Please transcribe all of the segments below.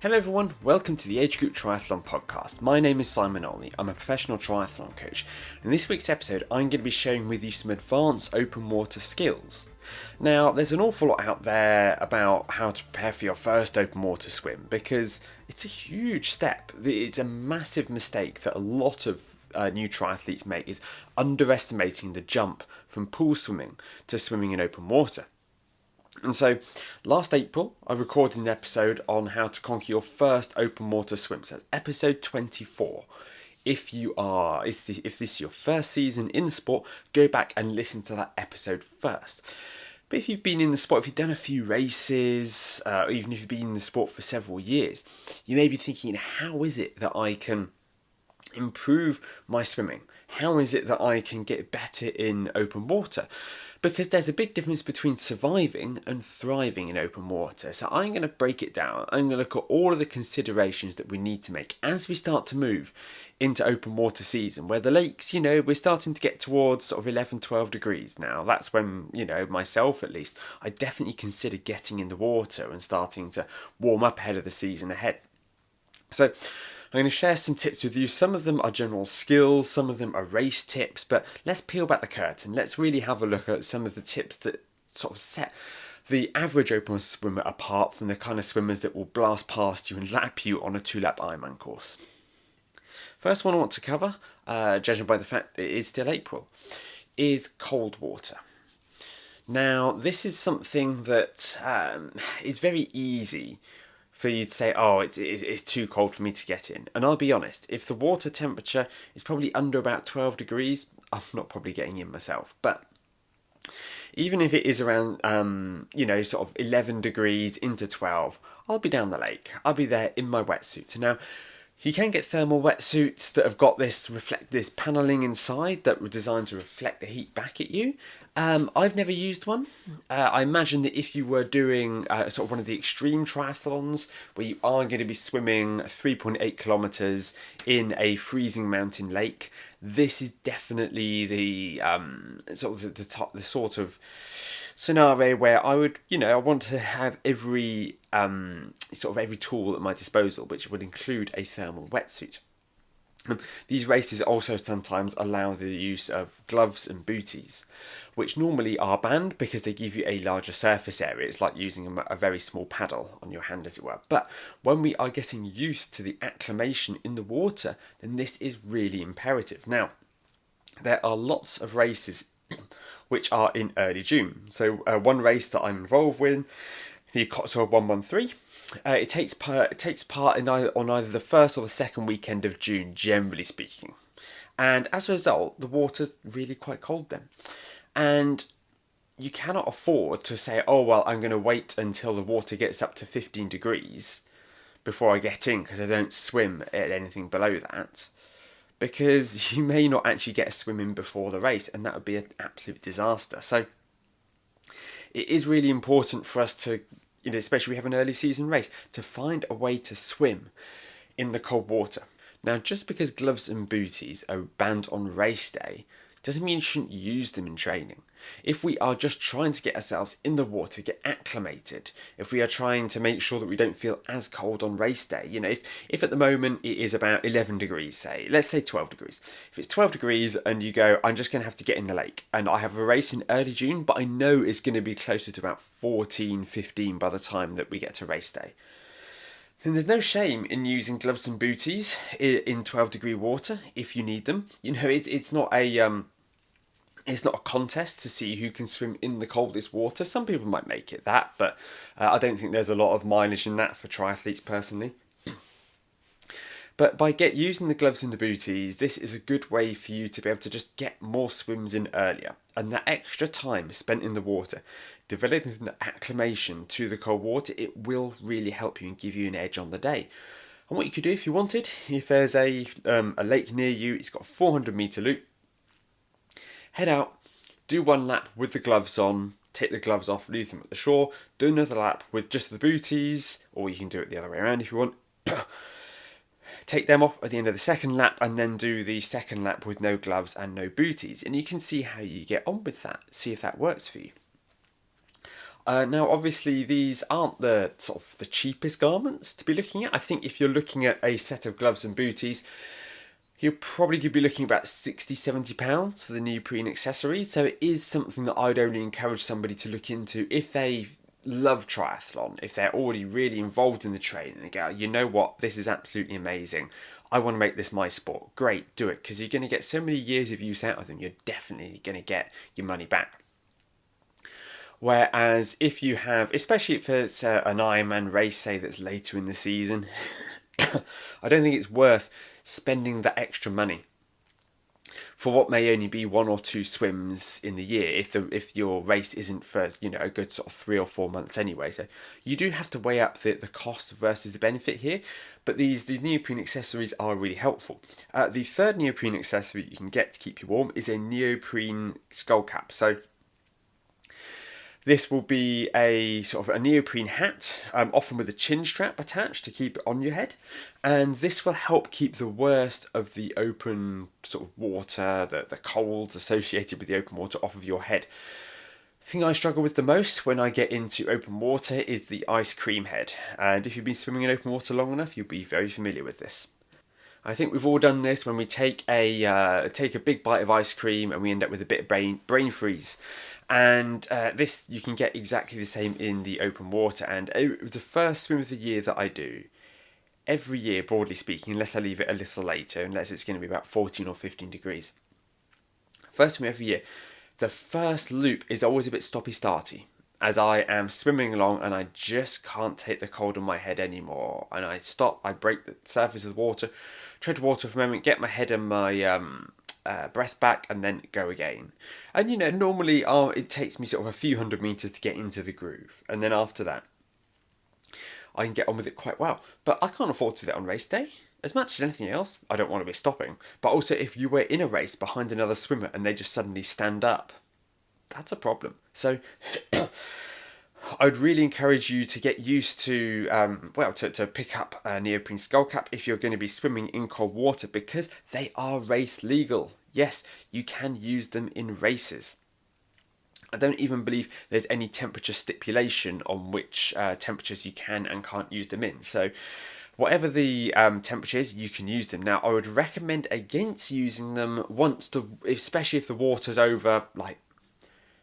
Hello everyone, welcome to the Age Group Triathlon podcast. My name is Simon Olney, I'm a professional triathlon coach. In this week's episode, I'm going to be sharing with you some advanced open water skills. Now, there's an awful lot out there about how to prepare for your first open water swim because it's a huge step. It's a massive mistake that a lot of new triathletes make is underestimating the jump from pool swimming to swimming in open water. And so, last April, I recorded an episode on how to conquer your first open water swim. So that's episode 24. If this is your first season in the sport, go back and listen to that episode first. But if you've been in the sport, if you've done a few races, even if you've been in the sport for several years, you may be thinking, how is it that I can improve my swimming? How is it that I can get better in open water? Because there's a big difference between surviving and thriving in open water. So I'm going to break it down. I'm going to look at all of the considerations that we need to make as we start to move into open water season, where the lakes, we're starting to get towards sort of 11, 12 degrees now. That's when, myself at least, I definitely consider getting in the water and starting to warm up ahead of the season ahead. So I'm going to share some tips with you. Some of them are general skills, some of them are race tips, but let's peel back the curtain. Let's really have a look at some of the tips that sort of set the average open water swimmer apart from the kind of swimmers that will blast past you and lap you on a 2-lap Ironman course. First one I want to cover, judging by the fact that it is still April, is cold water. Now, this is something that is very easy for you to say, it's too cold for me to get in. And I'll be honest, if the water temperature is probably under about 12 degrees, I'm not probably getting in myself. But even if it is around, sort of 11 degrees into 12, I'll be down the lake. I'll be there in my wetsuit. Now, you can get thermal wetsuits that have got this panelling inside that were designed to reflect the heat back at you. I've never used one. I imagine that if you were doing sort of one of the extreme triathlons where you are going to be swimming 3.8 kilometers in a freezing mountain lake, this is definitely the sort of scenario where I would, I want to have every tool at my disposal, which would include a thermal wetsuit. These races also sometimes allow the use of gloves and booties, which normally are banned because they give you a larger surface area. It's like using a very small paddle on your hand, as it were. But when we are getting used to the acclimation in the water, then this is really imperative. Now, there are lots of races which are in early June. So one race that I'm involved with, the Cotswold 113, it takes part on either the first or the second weekend of June, generally speaking. And as a result, the water's really quite cold then. And you cannot afford to say, I'm going to wait until the water gets up to 15 degrees before I get in because I don't swim at anything below that. Because you may not actually get a swim in before the race, and that would be an absolute disaster. So it is really important for us to, especially if we have an early season race, to find a way to swim in the cold water. Now, just because gloves and booties are banned on race day doesn't mean you shouldn't use them in training. If we are just trying to get ourselves in the water, get acclimated, if we are trying to make sure that we don't feel as cold on race day, if at the moment it is about 11 degrees, say, let's say 12 degrees. If it's 12 degrees and you go, I'm just going to have to get in the lake, and I have a race in early June, but I know it's going to be closer to about 14, 15 by the time that we get to race day, then there's no shame in using gloves and booties in 12 degree water if you need them. It's not a contest to see who can swim in the coldest water. Some people might make it that, but I don't think there's a lot of mileage in that for triathletes personally. But by using the gloves and the booties, this is a good way for you to be able to just get more swims in earlier. And that extra time spent in the water, developing the acclimation to the cold water, it will really help you and give you an edge on the day. And what you could do if you wanted, if there's a lake near you, it's got a 400 metre loop, head out, do one lap with the gloves on, take the gloves off, leave them at the shore, do another lap with just the booties, or you can do it the other way around if you want. Take them off at the end of the second lap and then do the second lap with no gloves and no booties. And you can see how you get on with that, see if that works for you. Now, obviously, these aren't the sort of the cheapest garments to be looking at. I think if you're looking at a set of gloves and booties, you're probably going to be looking about £60-70 for the neoprene accessories. So it is something that I'd only encourage somebody to look into if they love triathlon, if they're already really involved in the training. They go, you know what, this is absolutely amazing. I want to make this my sport. Great, do it, because you're going to get so many years of use out of them. You're definitely going to get your money back. Whereas if you have, especially if it's an Ironman race, say that's later in the season, I don't think it's worth spending that extra money for what may only be 1 or 2 swims in the year if your race isn't for a good sort of 3 or 4 months anyway. So you do have to weigh up the cost versus the benefit here, but these neoprene accessories are really helpful. The third neoprene accessory you can get to keep you warm is a neoprene skull cap. So this will be a sort of a neoprene hat, often with a chin strap attached to keep it on your head. And this will help keep the worst of the open sort of water, the colds associated with the open water off of your head. The thing I struggle with the most when I get into open water is the ice cream head. And if you've been swimming in open water long enough, you'll be very familiar with this. I think we've all done this when we take a big bite of ice cream and we end up with a bit of brain freeze. And this you can get exactly the same in the open water. And the first swim of the year that I do, every year, broadly speaking, unless I leave it a little later, unless it's going to be about 14 or 15 degrees. First swim every year, the first loop is always a bit stoppy-starty, as I am swimming along and I just can't take the cold on my head anymore. And I stop, I break the surface of the water, tread water for a moment, get my head and my breath back, and then go again. And normally it takes me sort of a few hundred meters to get into the groove, and then after that I can get on with it quite well. But I can't afford to do that on race day. As much as anything else, I don't want to be stopping. But also, if you were in a race behind another swimmer and they just suddenly stand up, that's a problem. So I'd really encourage you to get used to, to pick up a neoprene skull cap if you're going to be swimming in cold water, because they are race legal. Yes, you can use them in races. I don't even believe there's any temperature stipulation on which temperatures you can and can't use them in. So whatever the temperature is, you can use them. Now, I would recommend against using them especially if the water's over like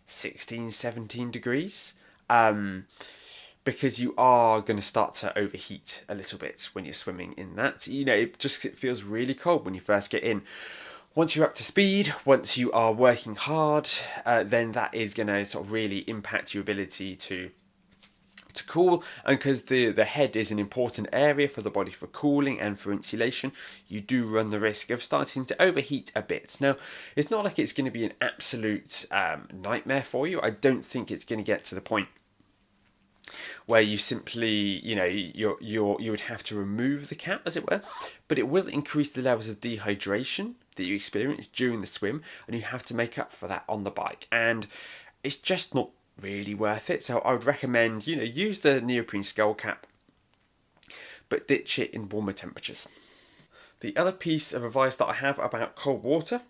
16, 17 degrees. Because you are going to start to overheat a little bit when you're swimming in that. It feels really cold when you first get in. Once you're up to speed, once you are working hard, then that is going to sort of really impact your ability to cool. And because the head is an important area for the body for cooling and for insulation, you do run the risk of starting to overheat a bit. Now, it's not like it's going to be an absolute nightmare for you. I don't think it's going to get to the point where you simply, you would have to remove the cap, as it were, but it will increase the levels of dehydration that you experience during the swim, and you have to make up for that on the bike, and it's just not really worth it. So I would recommend, use the neoprene skull cap, but ditch it in warmer temperatures. The other piece of advice that I have about cold water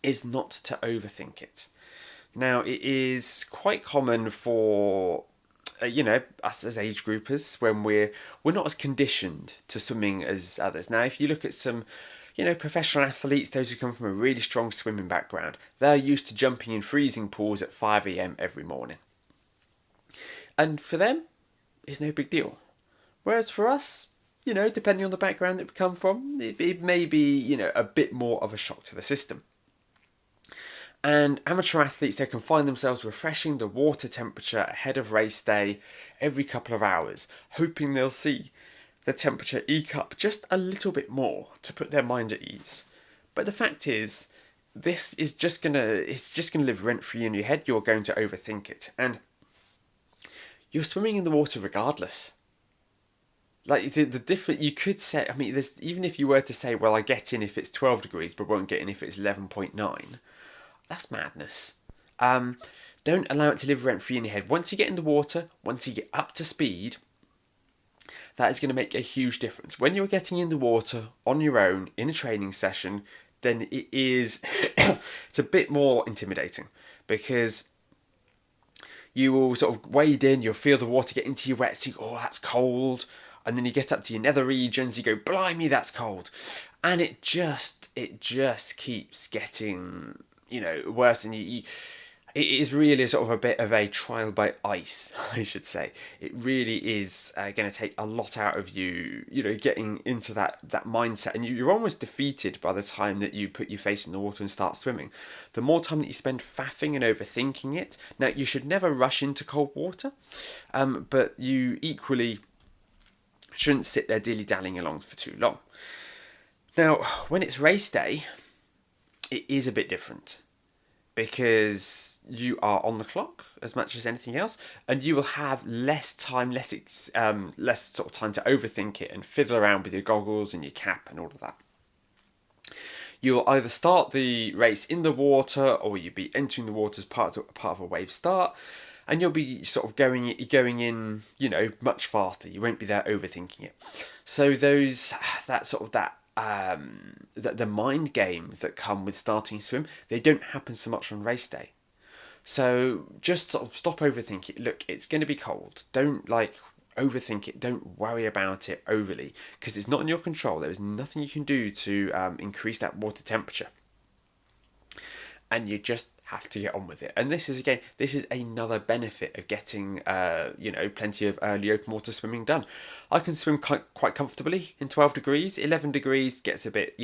is not to overthink it. Now, it is quite common for us as age groupers when we're not as conditioned to swimming as others. Now, if you look at some professional athletes, those who come from a really strong swimming background, they're used to jumping in freezing pools at 5 a.m. every morning. And for them, it's no big deal. Whereas for us, depending on the background that we come from, it may be, a bit more of a shock to the system. And amateur athletes, they can find themselves refreshing the water temperature ahead of race day every couple of hours, hoping they'll see the temperature eke up just a little bit more to put their mind at ease. But the fact is, this is just gonna live rent-free in your head. You're going to overthink it, and you're swimming in the water regardless. Like the different, you could say, there's, even if you were to say, well, I get in if it's 12 degrees, but won't get in if it's 11.9. That's madness. Don't allow it to live rent-free in your head. Once you get in the water, once you get up to speed, that is going to make a huge difference. When you're getting in the water on your own in a training session, then it is it's a bit more intimidating, because You will sort of wade in, you'll feel the water get into your wet, so you go, oh, that's cold. And then you get up to your nether regions, you go, blimey, that's cold. And it just keeps getting, worse. And it is really sort of a bit of a trial by ice, I should say. It really is going to take a lot out of you, getting into that mindset. And you're almost defeated by the time that you put your face in the water and start swimming. The more time that you spend faffing and overthinking it, now you should never rush into cold water, but you equally shouldn't sit there dilly-dallying along for too long. Now, when it's race day, it is a bit different because you are on the clock as much as anything else, and you will have less time, less sort of time to overthink it and fiddle around with your goggles and your cap and all of that. You will either start the race in the water, or you'll be entering the water as part of a wave start, and you'll be sort of going in, much faster. You won't be there overthinking it. So the mind games that come with starting a swim, they don't happen so much on race day. So just sort of stop overthinking. Look, it's going to be cold. Don't overthink it. Don't worry about it overly, because it's not in your control. There is nothing you can do to increase that water temperature. And you just have to get on with it. And this is another benefit of getting plenty of early open water swimming done. I can swim quite comfortably in 12 degrees. 11 degrees gets a bit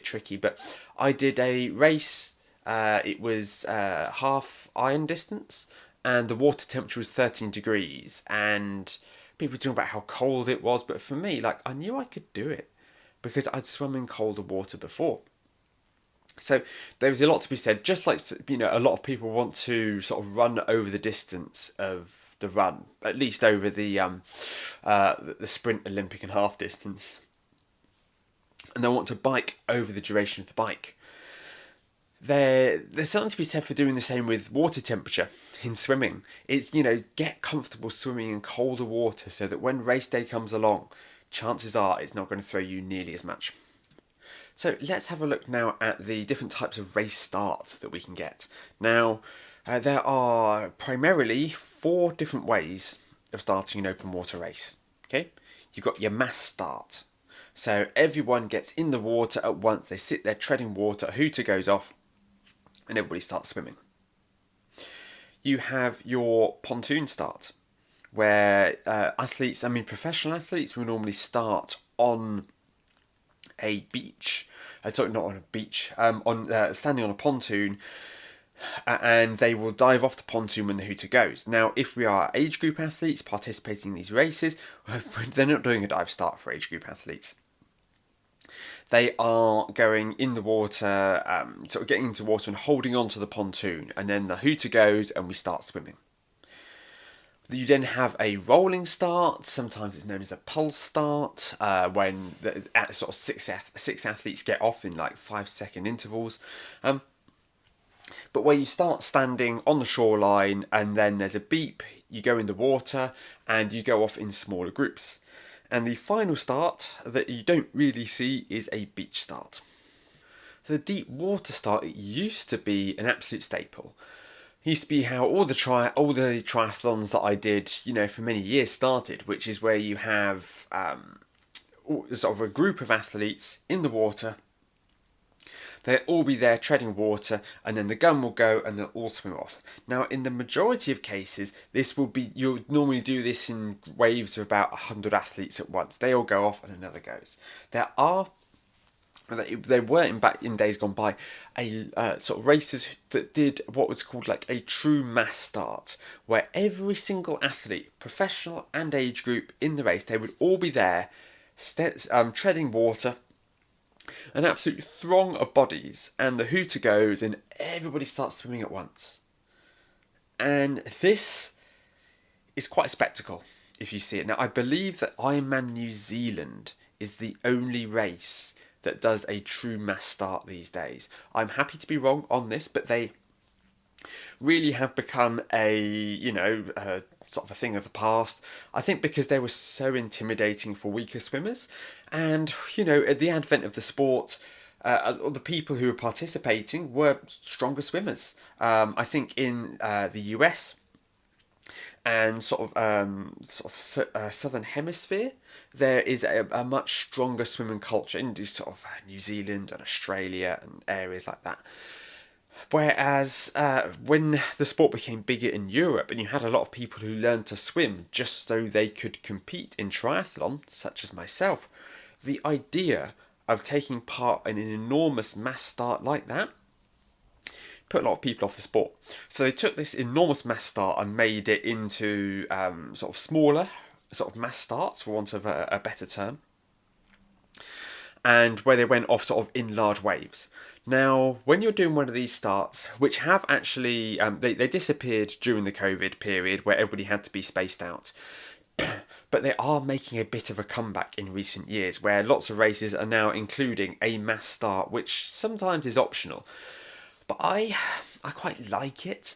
tricky, but I did a race. It was half iron distance, and the water temperature was 13 degrees, and people were talking about how cold it was, but for me, I knew I could do it because I'd swum in colder water before. So there was a lot to be said. Just like, a lot of people want to sort of run over the distance of the run, at least over the sprint, Olympic and half distance, and they want to bike over the duration of the bike. There's something to be said for doing the same with water temperature in swimming. It's, get comfortable swimming in colder water so that when race day comes along, chances are it's not going to throw you nearly as much. So let's have a look now at the different types of race start that we can get. Now, there are primarily 4 different ways of starting an open water race. Okay, you've got your mass start. So everyone gets in the water at once. They sit there treading water, a hooter goes off, and everybody starts swimming. You have your pontoon start, where professional athletes will normally start on a beach. Not on a beach, standing on a pontoon, and they will dive off the pontoon when the hooter goes. Now, if we are age group athletes participating in these races, they're not doing a dive start for age group athletes. They are going in the water, sort of getting into water and holding onto the pontoon, and then the hooter goes and we start swimming. You then have a rolling start. Sometimes it's known as a pulse start, when sort of six athletes get off in 5-second intervals. But where you start standing on the shoreline, and then there's a beep, you go in the water, and you go off in smaller groups. And the final start that you don't really see is a beach start. So the deep water start, it used to be an absolute staple. It used to be how all the triathlons that I did, for many years started, which is where you have sort of a group of athletes in the water. They'll all be there treading water, and then the gun will go and they'll all swim off. Now, in the majority of cases, you'll normally do this in waves of about 100 athletes at once. They all go off and another goes. There were in days gone by sort of races that did what was called a true mass start, where every single athlete, professional and age group in the race, they would all be there treading water, an absolute throng of bodies, and the hooter goes and everybody starts swimming at once. And this is quite a spectacle if you see it. Now, I believe that Ironman New Zealand is the only race that does a true mass start these days. I'm happy to be wrong on this, but they really have become sort of a thing of the past. I think because they were so intimidating for weaker swimmers, and at the advent of the sport, the people who were participating were stronger swimmers. I think in the US, and southern hemisphere, there is a much stronger swimming culture in sort of New Zealand and Australia and areas like that. Whereas when the sport became bigger in Europe and you had a lot of people who learned to swim just so they could compete in triathlon, such as myself, the idea of taking part in an enormous mass start like that put a lot of people off the sport. So they took this enormous mass start and made it into sort of smaller sort of mass starts, for want of a better term, and where they went off sort of in large waves. Now, when you're doing one of these starts, which have actually, they disappeared during the COVID period where everybody had to be spaced out, but they are making a bit of a comeback in recent years where lots of races are now including a mass start, which sometimes is optional. But I quite like it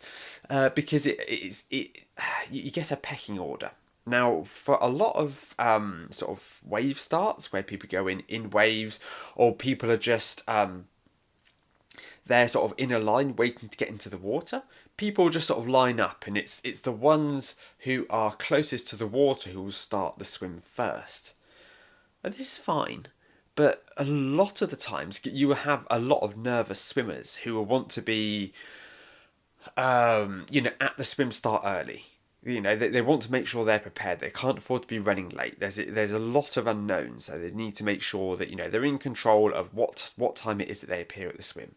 because you get a pecking order. Now, for a lot of sort of wave starts where people go in waves, or people are just they're sort of in a line waiting to get into the water. People just sort of line up, and it's the ones who are closest to the water who will start the swim first. And this is fine, but a lot of the times you will have a lot of nervous swimmers who will want to be, at the swim start early. They want to make sure they're prepared. They can't afford to be running late. There's a lot of unknowns, so they need to make sure that they're in control of what time it is that they appear at the swim.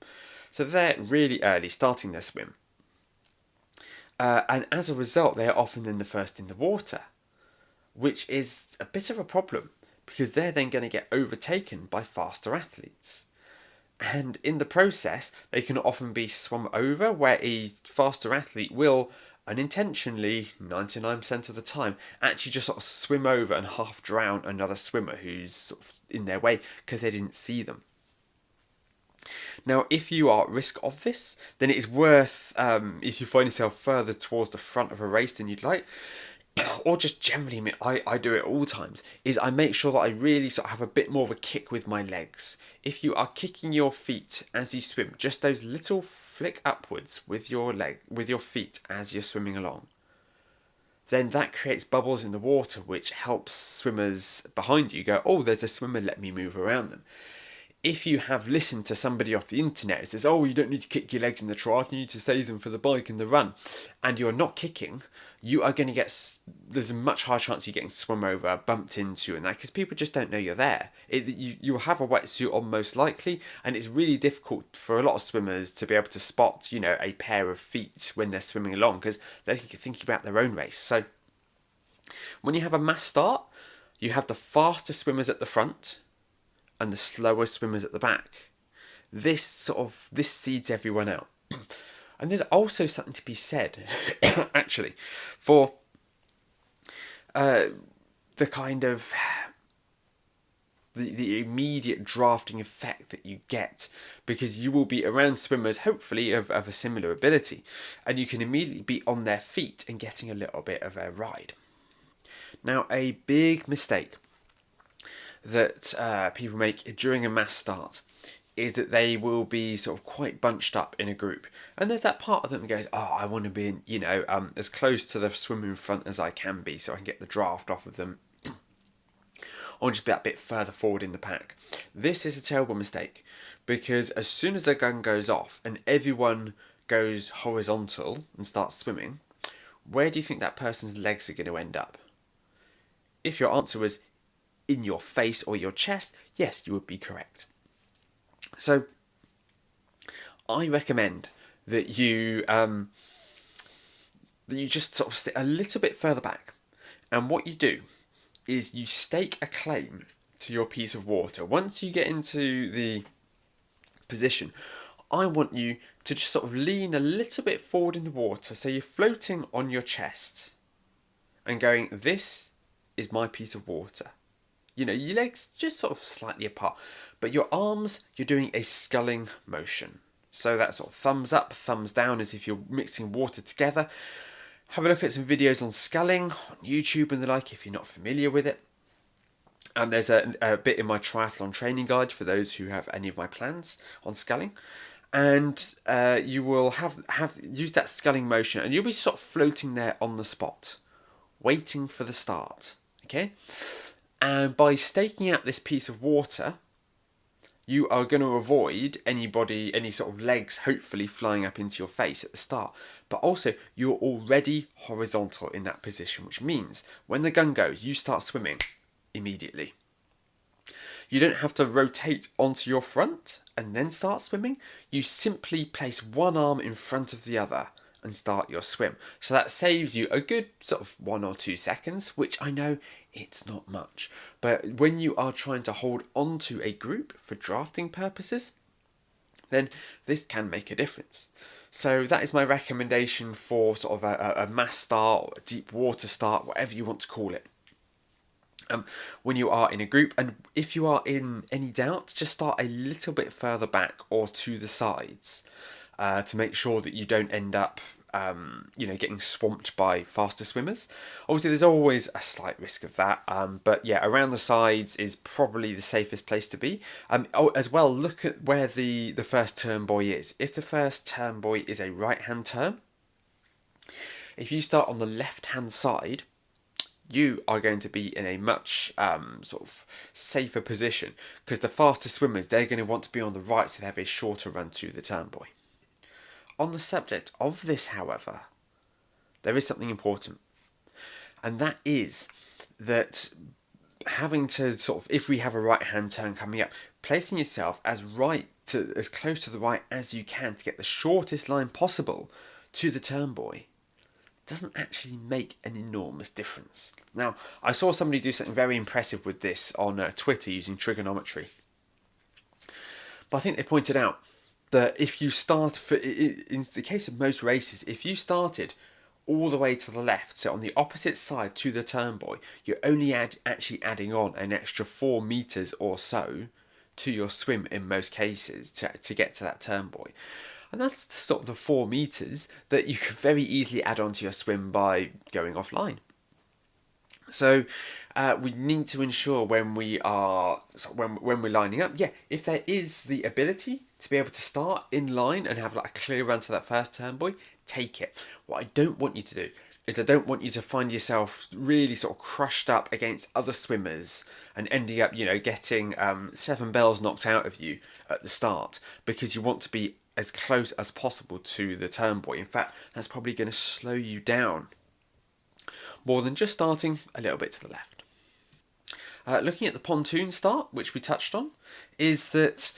So they're really early starting their swim, and as a result, they are often then the first in the water, which is a bit of a problem because they're then going to get overtaken by faster athletes. And in the process, they can often be swum over, where a faster athlete will unintentionally, 99% of the time, actually just sort of swim over and half drown another swimmer who's sort of in their way because they didn't see them. Now, if you are at risk of this, then it is worth, if you find yourself further towards the front of a race than you'd like, or just generally, I do it all times, is I make sure that I really sort of have a bit more of a kick with my legs. If you are kicking your feet as you swim, just those little flick upwards with your feet as you're swimming along, then that creates bubbles in the water, which helps swimmers behind you go, oh, there's a swimmer, let me move around them. If you have listened to somebody off the internet who says, oh, you don't need to kick your legs in the triathlon, you need to save them for the bike and the run, and you're not kicking, you are going to there's a much higher chance you're getting swum over, bumped into, and that, because people just don't know you're there. You will have a wetsuit on most likely, and it's really difficult for a lot of swimmers to be able to spot, a pair of feet when they're swimming along, because they're thinking about their own race. So when you have a mass start, you have the faster swimmers at the front and the slower swimmers at the back. This seeds everyone out. And there's also something to be said, actually, for the kind of the immediate drafting effect that you get, because you will be around swimmers, hopefully of a similar ability, and you can immediately be on their feet and getting a little bit of a ride. Now, a big mistake that people make during a mass start is that they will be sort of quite bunched up in a group, and there's that part of them that goes, oh, I want to be as close to the swimmer in front as I can be so I can get the draft off of them, or just be that bit further forward in the pack. This is a terrible mistake, because as soon as the gun goes off and everyone goes horizontal and starts swimming, where do you think that person's legs are going to end up? If your answer was in your face or your chest, yes, you would be correct. So I recommend that you just sort of sit a little bit further back, and what you do is you stake a claim to your piece of water. Once you get into the position, I want you to just sort of lean a little bit forward in the water, so you're floating on your chest and going, this is my piece of water. Your legs just sort of slightly apart, but your arms, you're doing a sculling motion. So that sort of thumbs up, thumbs down, as if you're mixing water together. Have a look at some videos on sculling on YouTube and the like if you're not familiar with it. And there's a bit in my triathlon training guide for those who have any of my plans on sculling. and you will have use that sculling motion, and you'll be sort of floating there on the spot, waiting for the start. Okay, and by staking out this piece of water, you are going to avoid any sort of legs hopefully flying up into your face at the start. But also, you're already horizontal in that position, which means when the gun goes, you start swimming immediately. You don't have to rotate onto your front and then start swimming. You simply place one arm in front of the other and start your swim. So that saves you a good sort of 1 or 2 seconds, which I know it's not much. But when you are trying to hold on to a group for drafting purposes, then this can make a difference. So that is my recommendation for sort of a mass start or a deep water start, whatever you want to call it. When you are in a group, and if you are in any doubt, just start a little bit further back or to the sides to make sure that you don't end up getting swamped by faster swimmers. Obviously there's always a slight risk of that, but yeah, around the sides is probably the safest place to be. As well, look at where the first turn buoy is. If the first turn buoy is a right hand turn, if you start on the left hand side, you are going to be in a much sort of safer position, because the faster swimmers, they're going to want to be on the right, so they have a shorter run to the turn buoy. On the subject of this, however, there is something important, and that is that having to sort of, if we have a right hand turn coming up, placing yourself as close to the right as you can to get the shortest line possible to the turn buoy doesn't actually make an enormous difference. Now, I saw somebody do something very impressive with this on Twitter using trigonometry. But I think they pointed out that if you start, in the case of most races, if you started all the way to the left, so on the opposite side to the turn buoy, you're only actually adding on an extra 4 meters or so to your swim in most cases to get to that turn buoy. And that's sort of the 4 meters that you could very easily add onto your swim by going offline. So we need to ensure when we're lining up, if there is the ability to be able to start in line and have like a clear run to that first turn buoy, take it. What I don't want you to do is I don't want you to find yourself really sort of crushed up against other swimmers and ending up, getting 7 bells knocked out of you at the start, because you want to be as close as possible to the turn buoy. In fact, that's probably going to slow you down more than just starting a little bit to the left. Looking at the pontoon start, which we touched on, is that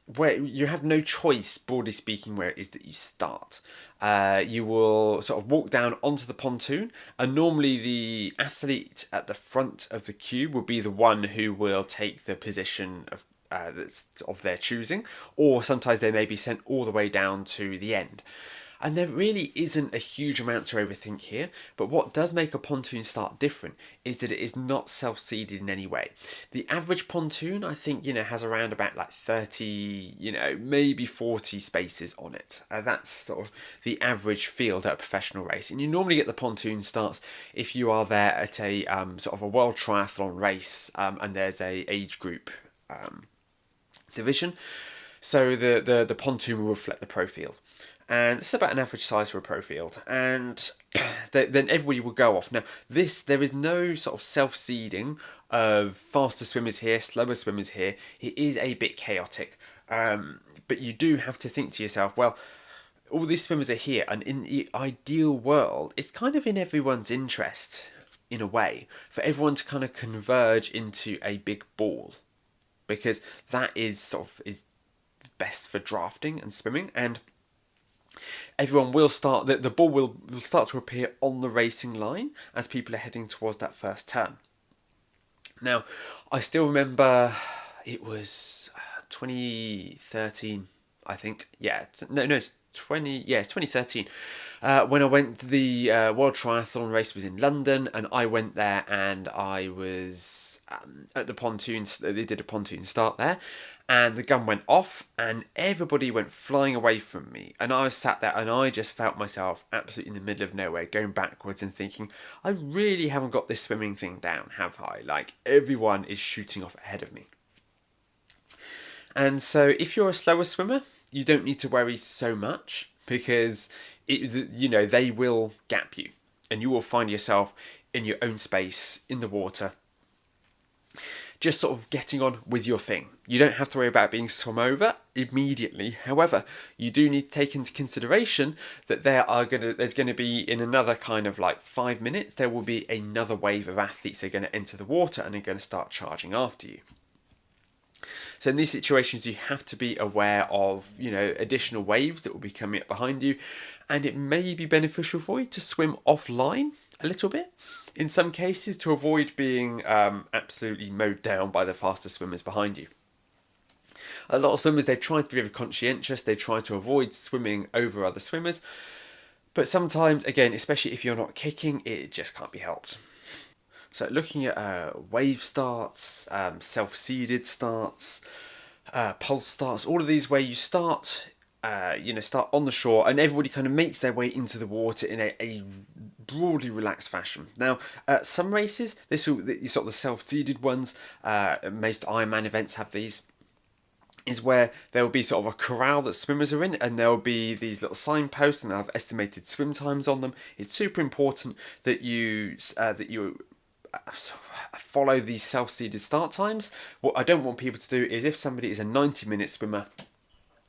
where you have no choice, broadly speaking, where it is that you start. You will sort of walk down onto the pontoon, and normally the athlete at the front of the queue will be the one who will take the position that's of their choosing, or sometimes they may be sent all the way down to the end. And there really isn't a huge amount to overthink here, but what does make a pontoon start different is that it is not self-seeded in any way. The average pontoon, I think, has around about like 30, maybe 40 spaces on it. That's sort of the average field at a professional race. And you normally get the pontoon starts if you are there at a sort of a world triathlon race, and there's a age group division. So the pontoon will reflect the pro field. And it's about an average size for a pro field, and then everybody will go off. Now, there is no sort of self-seeding of faster swimmers here, slower swimmers here. It is a bit chaotic, but you do have to think to yourself, well, all these swimmers are here, and in the ideal world, it's kind of in everyone's interest, in a way, for everyone to kind of converge into a big ball, because that is best for drafting and swimming, and everyone will start, the ball will start to appear on the racing line as people are heading towards that first turn. Now, I still remember it was 2013, I think. It's 2013. When I went to the World Triathlon race was in London, and I went there and I was at the pontoons. They did a pontoon start there, and the gun went off and everybody went flying away from me, and I was sat there and I just felt myself absolutely in the middle of nowhere, going backwards and thinking, I really haven't got this swimming thing down, have I? Like, everyone is shooting off ahead of me. And so if you're a slower swimmer, you don't need to worry so much because they will gap you and you will find yourself in your own space in the water, just sort of getting on with your thing. You don't have to worry about being swum over immediately. However, you do need to take into consideration that there's going to be, in another kind of like 5 minutes, there will be another wave of athletes that are going to enter the water and are going to start charging after you. So in these situations, you have to be aware of, additional waves that will be coming up behind you, and it may be beneficial for you to swim offline a little bit in some cases to avoid being absolutely mowed down by the faster swimmers behind you. A lot of swimmers, they try to be very conscientious, they try to avoid swimming over other swimmers, but sometimes, again, especially if you're not kicking, it just can't be helped. So looking at wave starts, self-seeded starts, pulse starts, all of these where you start on the shore and everybody kind of makes their way into the water in a broadly relaxed fashion. Now, some races, sort of the self-seeded ones, most Ironman events have these, is where there will be sort of a corral that swimmers are in, and there will be these little signposts and they'll have estimated swim times on them. It's super important that you follow these self-seeded start times. What I don't want people to do is, if somebody is a 90-minute swimmer,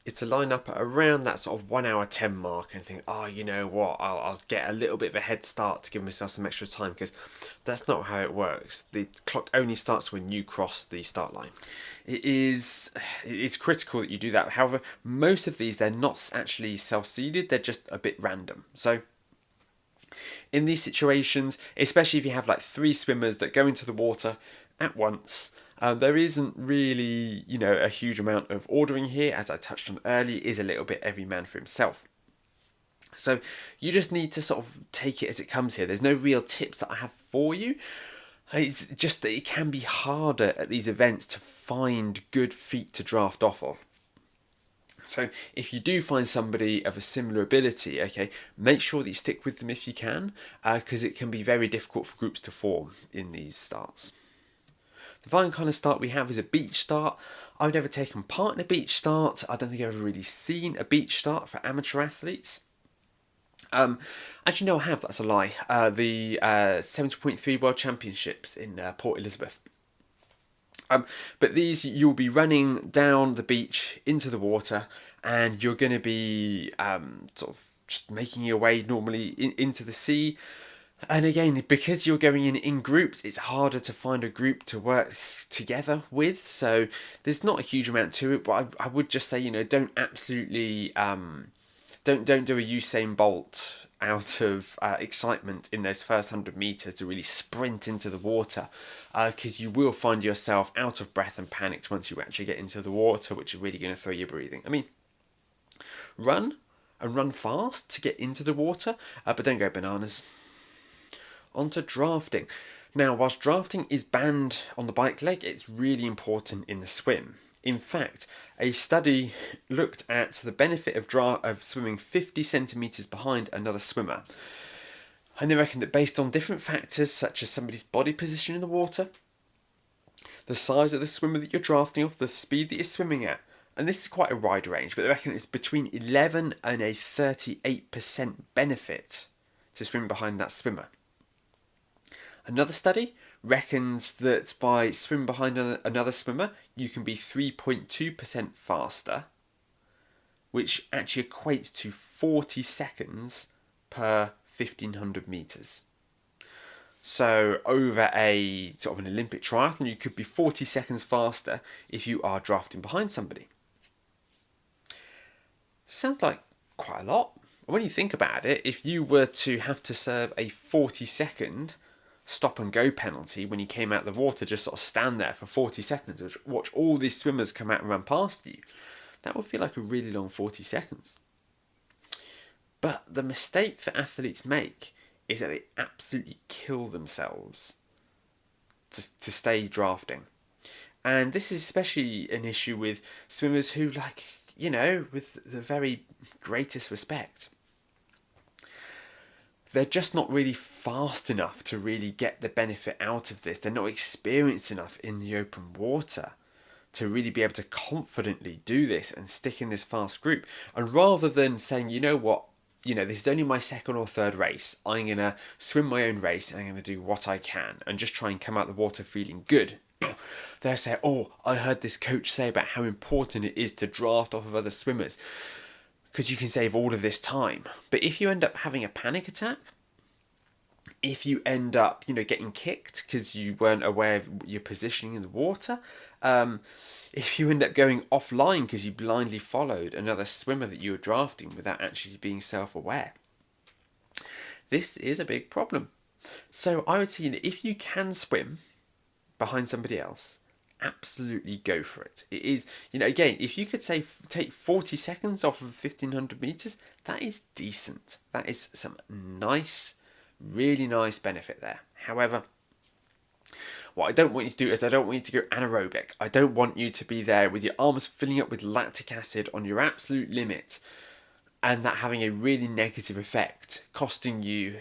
is to line up at around that sort of 1 hour 10 mark and think, you know what, I'll get a little bit of a head start to give myself some extra time, because that's not how it works. The clock only starts when you cross the start line. It's critical that you do that. However, most of these, they're not actually self-seeded, they're just a bit random. So in these situations, especially if you have like 3 swimmers that go into the water at once, there isn't really, a huge amount of ordering here. As I touched on earlier, is a little bit every man for himself. So you just need to sort of take it as it comes here. There's no real tips that I have for you. It's just that it can be harder at these events to find good feet to draft off of. So if you do find somebody of a similar ability, make sure that you stick with them if you can, because it can be very difficult for groups to form in these starts. The final kind of start we have is a beach start. I've never taken part in a beach start. I don't think I've ever really seen a beach start for amateur athletes. Actually, no, I have. That's a lie. The 70.3 World Championships in Port Elizabeth. But these, you'll be running down the beach into the water, and you're going to be sort of just making your way normally into the sea. And again, because you're going in groups, it's harder to find a group to work together with. So there's not a huge amount to it, but I would just say, don't absolutely don't do a Usain Bolt out of excitement in those first 100 meters to really sprint into the water, because you will find yourself out of breath and panicked once you actually get into the water, which is really going to throw your breathing. I mean, run fast to get into the water, but don't go bananas. On to drafting. Now, whilst drafting is banned on the bike leg, it's really important in the swim. In fact, a study looked at the benefit of swimming 50 centimetres behind another swimmer. And they reckon that based on different factors such as somebody's body position in the water, the size of the swimmer that you're drafting off, the speed that you're swimming at, and this is quite a wide range, but they reckon it's between 11 and a 38% benefit to swim behind that swimmer. Another study reckons that by swimming behind another swimmer, you can be 3.2% faster, which actually equates to 40 seconds per 1500 metres. So over a sort of an Olympic triathlon, you could be 40 seconds faster if you are drafting behind somebody. Sounds like quite a lot. When you think about it, if you were to have to serve a 40-second stop and go penalty when you came out of the water, just sort of stand there for 40 seconds, watch all these swimmers come out and run past you, that would feel like a really long 40 seconds. But the mistake that athletes make is that they absolutely kill themselves to stay drafting. And this is especially an issue with swimmers who, with the very greatest respect, they're just not really fast enough to really get the benefit out of this. They're not experienced enough in the open water to really be able to confidently do this and stick in this fast group. And rather than saying, you know what, this is only my second or third race, I'm going to swim my own race and I'm going to do what I can and just try and come out the water feeling good. They'll say, oh, I heard this coach say about how important it is to draft off of other swimmers because you can save all of this time. But if you end up having a panic attack, if you end up, getting kicked because you weren't aware of your positioning in the water, if you end up going offline because you blindly followed another swimmer that you were drafting without actually being self-aware, this is a big problem. So I would say, if you can swim behind somebody else, absolutely go for it. It is, again, if you could say take 40 seconds off of 1500 meters, that is decent. That is some really nice benefit there. However, what I don't want you to do is I don't want you to go anaerobic. I don't want you to be there with your arms filling up with lactic acid on your absolute limit and that having a really negative effect, costing you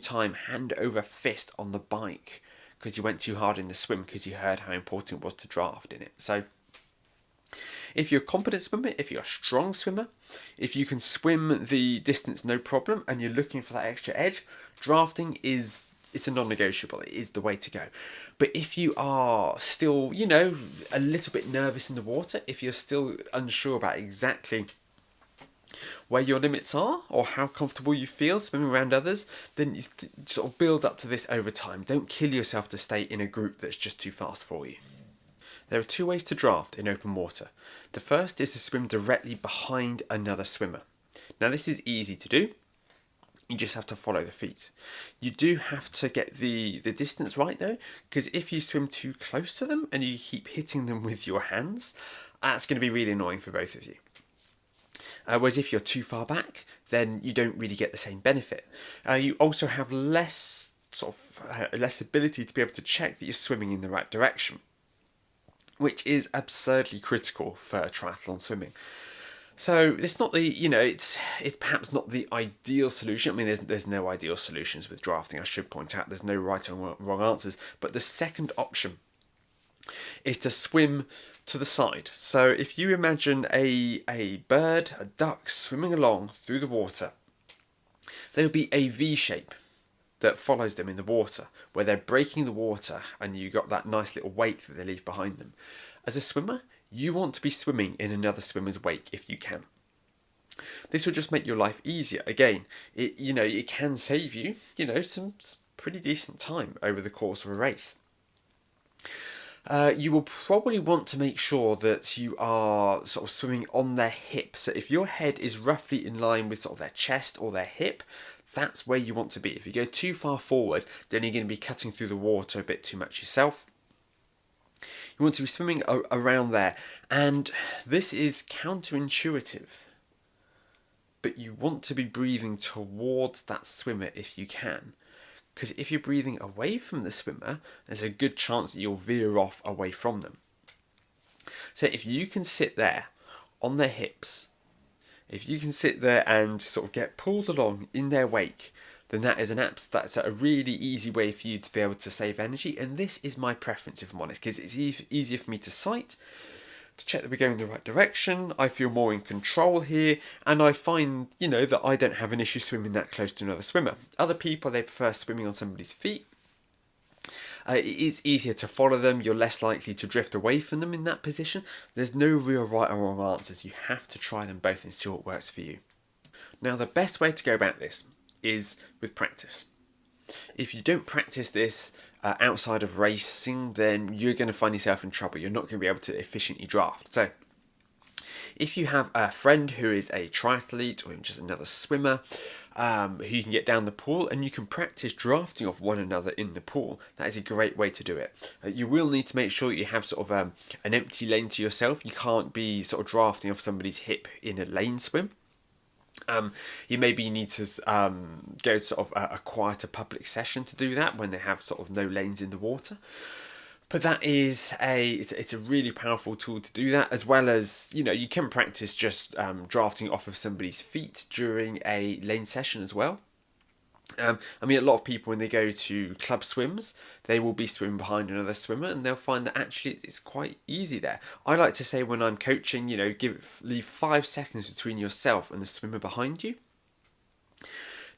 time hand over fist on the bike because you went too hard in the swim because you heard how important it was to draft in it. So if you're a competent swimmer, if you're a strong swimmer, if you can swim the distance no problem and you're looking for that extra edge, drafting it's a non-negotiable. It is the way to go. But if you are still, a little bit nervous in the water, if you're still unsure about exactly where your limits are or how comfortable you feel swimming around others, then you sort of build up to this over time. Don't kill yourself to stay in a group that's just too fast for you. There are two ways to draft in open water. The first is to swim directly behind another swimmer. Now this is easy to do. You just have to follow the feet. You do have to get the distance right though, because if you swim too close to them and you keep hitting them with your hands, that's going to be really annoying for both of you. Whereas if you're too far back, then you don't really get the same benefit. You also have less ability to be able to check that you're swimming in the right direction, which is absurdly critical for triathlon swimming. So it's not it's perhaps not the ideal solution. I mean, there's no ideal solutions with drafting. I should point out there's no right or wrong answers. But the second option is to swim to the side. So if you imagine a bird, a duck swimming along through the water, there'll be a V shape that follows them in the water, where they're breaking the water and you got that nice little wake that they leave behind them. As a swimmer, you want to be swimming in another swimmer's wake if you can. This will just make your life easier. Again, it can save you, some pretty decent time over the course of a race. You will probably want to make sure that you are sort of swimming on their hip. So if your head is roughly in line with sort of their chest or their hip, that's where you want to be. If you go too far forward, then you're going to be cutting through the water a bit too much yourself. You want to be swimming around there. And this is counterintuitive. But you want to be breathing towards that swimmer if you can. Because if you're breathing away from the swimmer, there's a good chance that you'll veer off away from them. So if you can sit there on their hips, if you can sit there and sort of get pulled along in their wake, then that's a really easy way for you to be able to save energy. And this is my preference, if I'm honest, because it's easier for me to sight, to check that we're going in the right direction. I feel more in control here, and I find, that I don't have an issue swimming that close to another swimmer. Other people, they prefer swimming on somebody's feet. It is easier to follow them. You're less likely to drift away from them in that position. There's no real right or wrong answers. You have to try them both and see what works for you. Now, the best way to go about this is with practice. If you don't practice this outside of racing, then you're going to find yourself in trouble. You're not going to be able to efficiently draft. So if you have a friend who is a triathlete or just another swimmer who you can get down the pool and you can practice drafting off one another in the pool, that is a great way to do it. You will need to make sure you have sort of an empty lane to yourself. You can't be sort of drafting off somebody's hip in a lane swim. You maybe need to go to sort of a quieter public session to do that when they have sort of no lanes in the water. But that is it's a really powerful tool to do that, as well as, you can practice just drafting off of somebody's feet during a lane session as well. I mean, a lot of people, when they go to club swims, they will be swimming behind another swimmer, and they'll find that actually it's quite easy there. I like to say when I'm coaching, leave 5 seconds between yourself and the swimmer behind you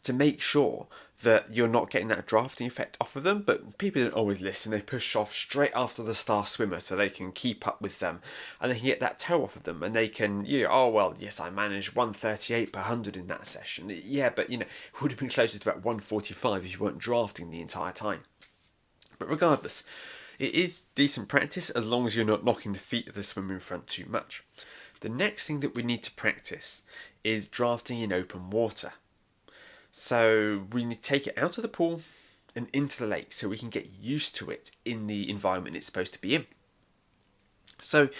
to make sure that you're not getting that drafting effect off of them. But people don't always listen. They push off straight after the star swimmer so they can keep up with them, and they can get that toe off of them, and they can, oh well, yes, I managed 138 per 100 in that session. Yeah, but it would have been closer to about 145 if you weren't drafting the entire time. But regardless, it is decent practice as long as you're not knocking the feet of the swimmer in front too much. The next thing that we need to practice is drafting in open water. So we need to take it out of the pool and into the lake so we can get used to it in the environment it's supposed to be in. So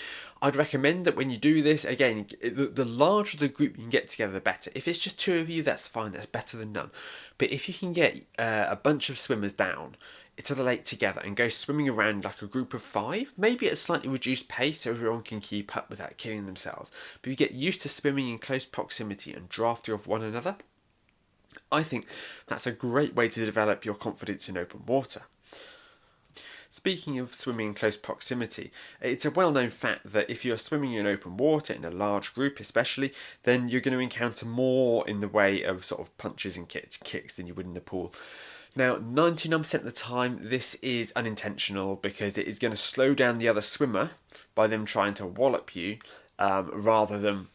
I'd recommend that when you do this, again, the larger the group you can get together, the better. If it's just 2 of you, that's fine, that's better than none. But if you can get a bunch of swimmers down to the lake together and go swimming around like a group of 5, maybe at a slightly reduced pace so everyone can keep up without killing themselves, but you get used to swimming in close proximity and drafting off one another, I think that's a great way to develop your confidence in open water. Speaking of swimming in close proximity, it's a well-known fact that if you're swimming in open water, in a large group especially, then you're going to encounter more in the way of sort of punches and kicks than you would in the pool. Now, 99% of the time, this is unintentional because it is going to slow down the other swimmer by them trying to wallop you rather than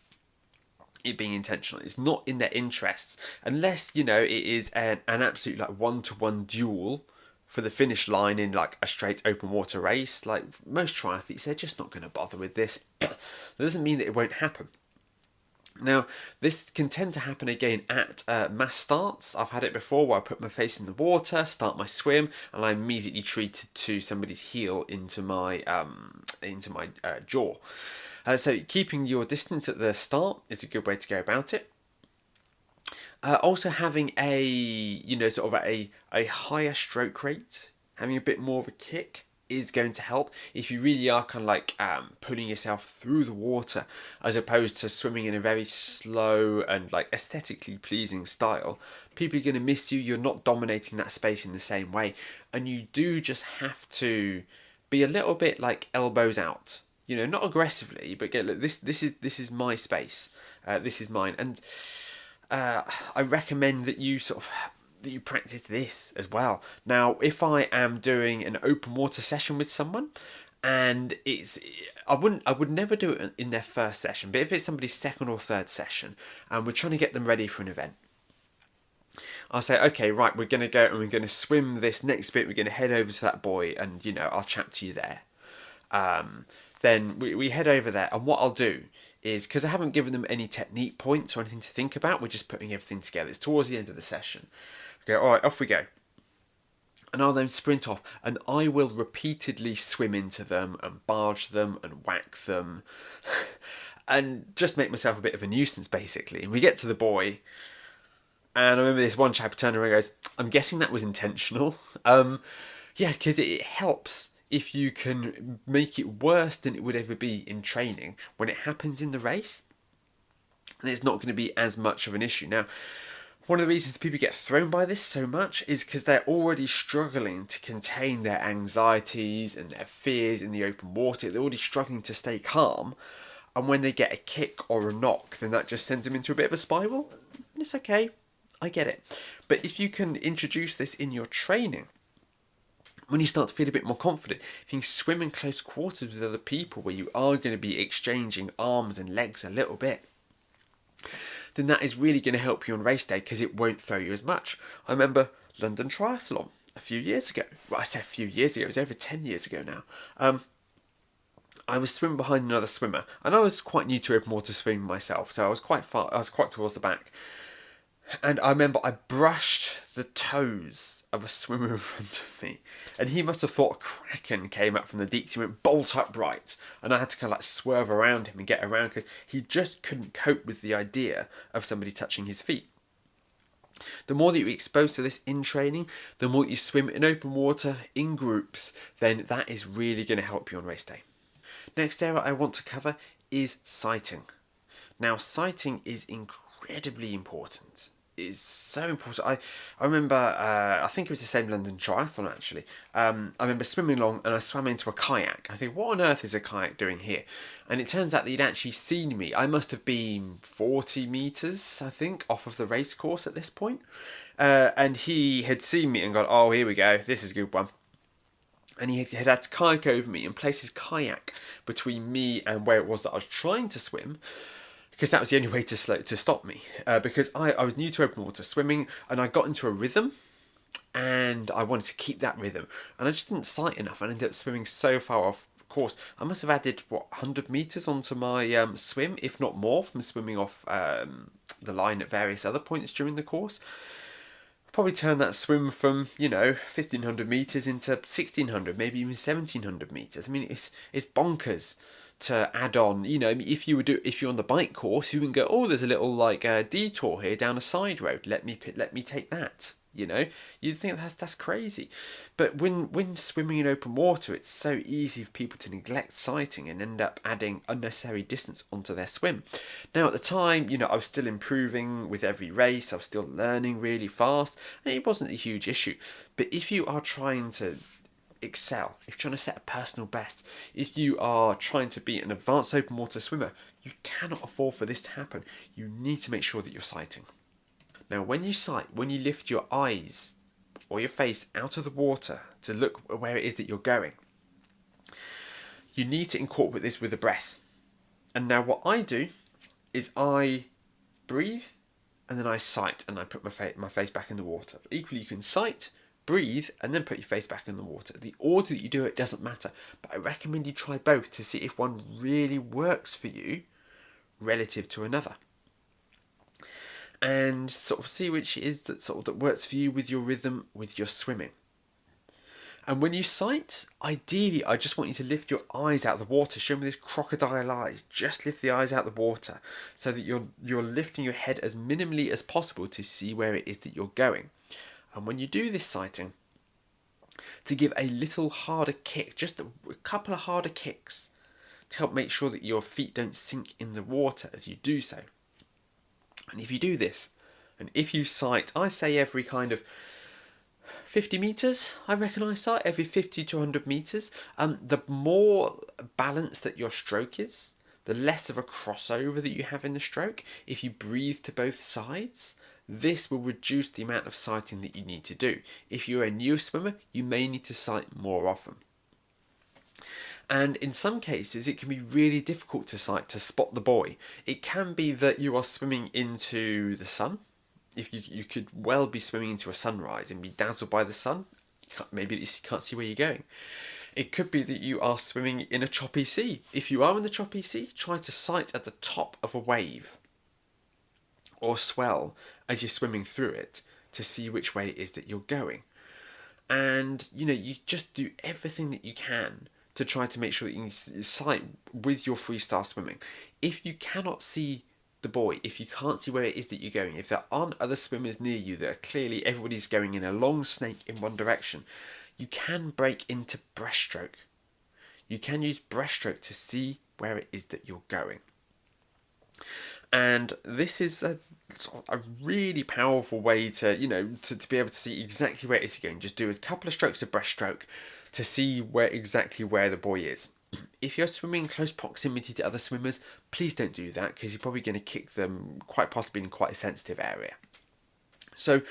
it being intentional. It's not in their interests unless, it is an absolute like one-to-one duel for the finish line in like a straight open water race. Like most triathletes, they're just not going to bother with this. That doesn't mean that it won't happen. Now, this can tend to happen again at mass starts. I've had it before where I put my face in the water, start my swim, and I immediately treated to somebody's heel into my jaw. So keeping your distance at the start is a good way to go about it. Also having a higher stroke rate, having a bit more of a kick is going to help if you really are kind of like pulling yourself through the water as opposed to swimming in a very slow and like aesthetically pleasing style. People are going to miss you. You're not dominating that space in the same way, and you do just have to be a little bit like elbows out. Not aggressively, but get look, this is my space. This is mine, and I recommend that you that you practice this as well. Now, if I am doing an open water session with someone, and I would never do it in their first session, but if it's somebody's second or third session, and we're trying to get them ready for an event, I'll say, okay, right, we're going to go and we're going to swim this next bit. We're going to head over to that buoy, and I'll chat to you there. Then we head over there, and what I'll do is, because I haven't given them any technique points or anything to think about, we're just putting everything together. It's towards the end of the session. We go, all right, off we go. And I'll then sprint off, and I will repeatedly swim into them and barge them and whack them and just make myself a bit of a nuisance, basically. And we get to the buoy, and I remember this one chap turned around and goes, I'm guessing that was intentional. Yeah, because it helps if you can make it worse than it would ever be in training when it happens in the race. And it's not going to be as much of an issue. Now, one of the reasons people get thrown by this so much is because they're already struggling to contain their anxieties and their fears in the open water. They're already struggling to stay calm. And when they get a kick or a knock, then that just sends them into a bit of a spiral. And it's okay. I get it. But if you can introduce this in your training, when you start to feel a bit more confident, if you can swim in close quarters with other people where you are going to be exchanging arms and legs a little bit, then that is really going to help you on race day because it won't throw you as much. I remember London Triathlon a few years ago. Well, I say a few years ago, it was over 10 years ago now. I was swimming behind another swimmer, and I was quite new to open water swimming myself, so I was quite towards the back. And I remember I brushed the toes of a swimmer in front of me, and he must have thought a kraken came up from the deep. He went bolt upright, and I had to kind of like swerve around him and get around because he just couldn't cope with the idea of somebody touching his feet. The more that you expose to this in training, the more you swim in open water in groups, then that is really going to help you on race day. Next area I want to cover is sighting. Now, sighting is incredibly important. is so important. I remember, I think it was the same London Triathlon actually. I remember swimming along and I swam into a kayak. I think, what on earth is a kayak doing here? And it turns out that he'd actually seen me. I must have been 40 metres, I think, off of the race course at this point. And he had seen me and gone, oh, here we go, this is a good one. And he had to kayak over me and place his kayak between me and where it was that I was trying to swim, because that was the only way to stop me. Because I was new to open water swimming, and I got into a rhythm, and I wanted to keep that rhythm, and I just didn't sight enough, and I ended up swimming so far off course. I must have added 100 meters onto my swim, if not more, from swimming off the line at various other points during the course. Probably turn that swim from 1,500 meters into 1,600, maybe even 1,700 meters. I mean, it's bonkers to add on. If you're on the bike course, you can go, oh, there's a little detour here down a side road. Let me take that. You'd think that's crazy, but when swimming in open water, it's so easy for people to neglect sighting and end up adding unnecessary distance onto their swim. Now at the time, I was still improving with every race. I was still learning really fast, and it wasn't a huge issue. But if you are trying to excel, if you're trying to set a personal best, if you are trying to be an advanced open water swimmer, you cannot afford for this to happen. You need to make sure that you're sighting. Now, when you sight, when you lift your eyes or your face out of the water to look where it is that you're going, you need to incorporate this with the breath. And now what I do is I breathe and then I sight and I put my face back in the water. Equally, you can sight, breathe, and then put your face back in the water. The order that you do it doesn't matter, but I recommend you try both to see if one really works for you relative to another. And sort of see which is that works for you with your rhythm, with your swimming. And when you sight, ideally, I just want you to lift your eyes out of the water. Show me this crocodile eyes. Just lift the eyes out of the water so that you're lifting your head as minimally as possible to see where it is that you're going. And when you do this sighting, to give a little harder kick, just a couple of harder kicks, to help make sure that your feet don't sink in the water as you do so. And if you do this, and if you sight, I say every kind of 50 metres, I reckon I sight, every 50 to 100 metres, the more balanced that your stroke is, the less of a crossover that you have in the stroke. If you breathe to both sides, this will reduce the amount of sighting that you need to do. If you're a new swimmer, you may need to sight more often. And in some cases, it can be really difficult to sight, to spot the buoy. It can be that you are swimming into the sun. If you could well be swimming into a sunrise and be dazzled by the sun. Maybe you can't see where you're going. It could be that you are swimming in a choppy sea. If you are in the choppy sea, try to sight at the top of a wave or swell as you're swimming through it to see which way it is that you're going. And, you just do everything that you can to try to make sure that you can sight with your freestyle swimming. If you cannot see the buoy, if you can't see where it is that you're going, if there aren't other swimmers near you that are clearly everybody's going in a long snake in one direction, you can break into breaststroke. You can use breaststroke to see where it is that you're going. And this is a really powerful way to be able to see exactly where it is you're going. Just do a couple of strokes of breaststroke to see where the buoy is. If you're swimming in close proximity to other swimmers, please don't do that, because you're probably going to kick them quite possibly in quite a sensitive area. So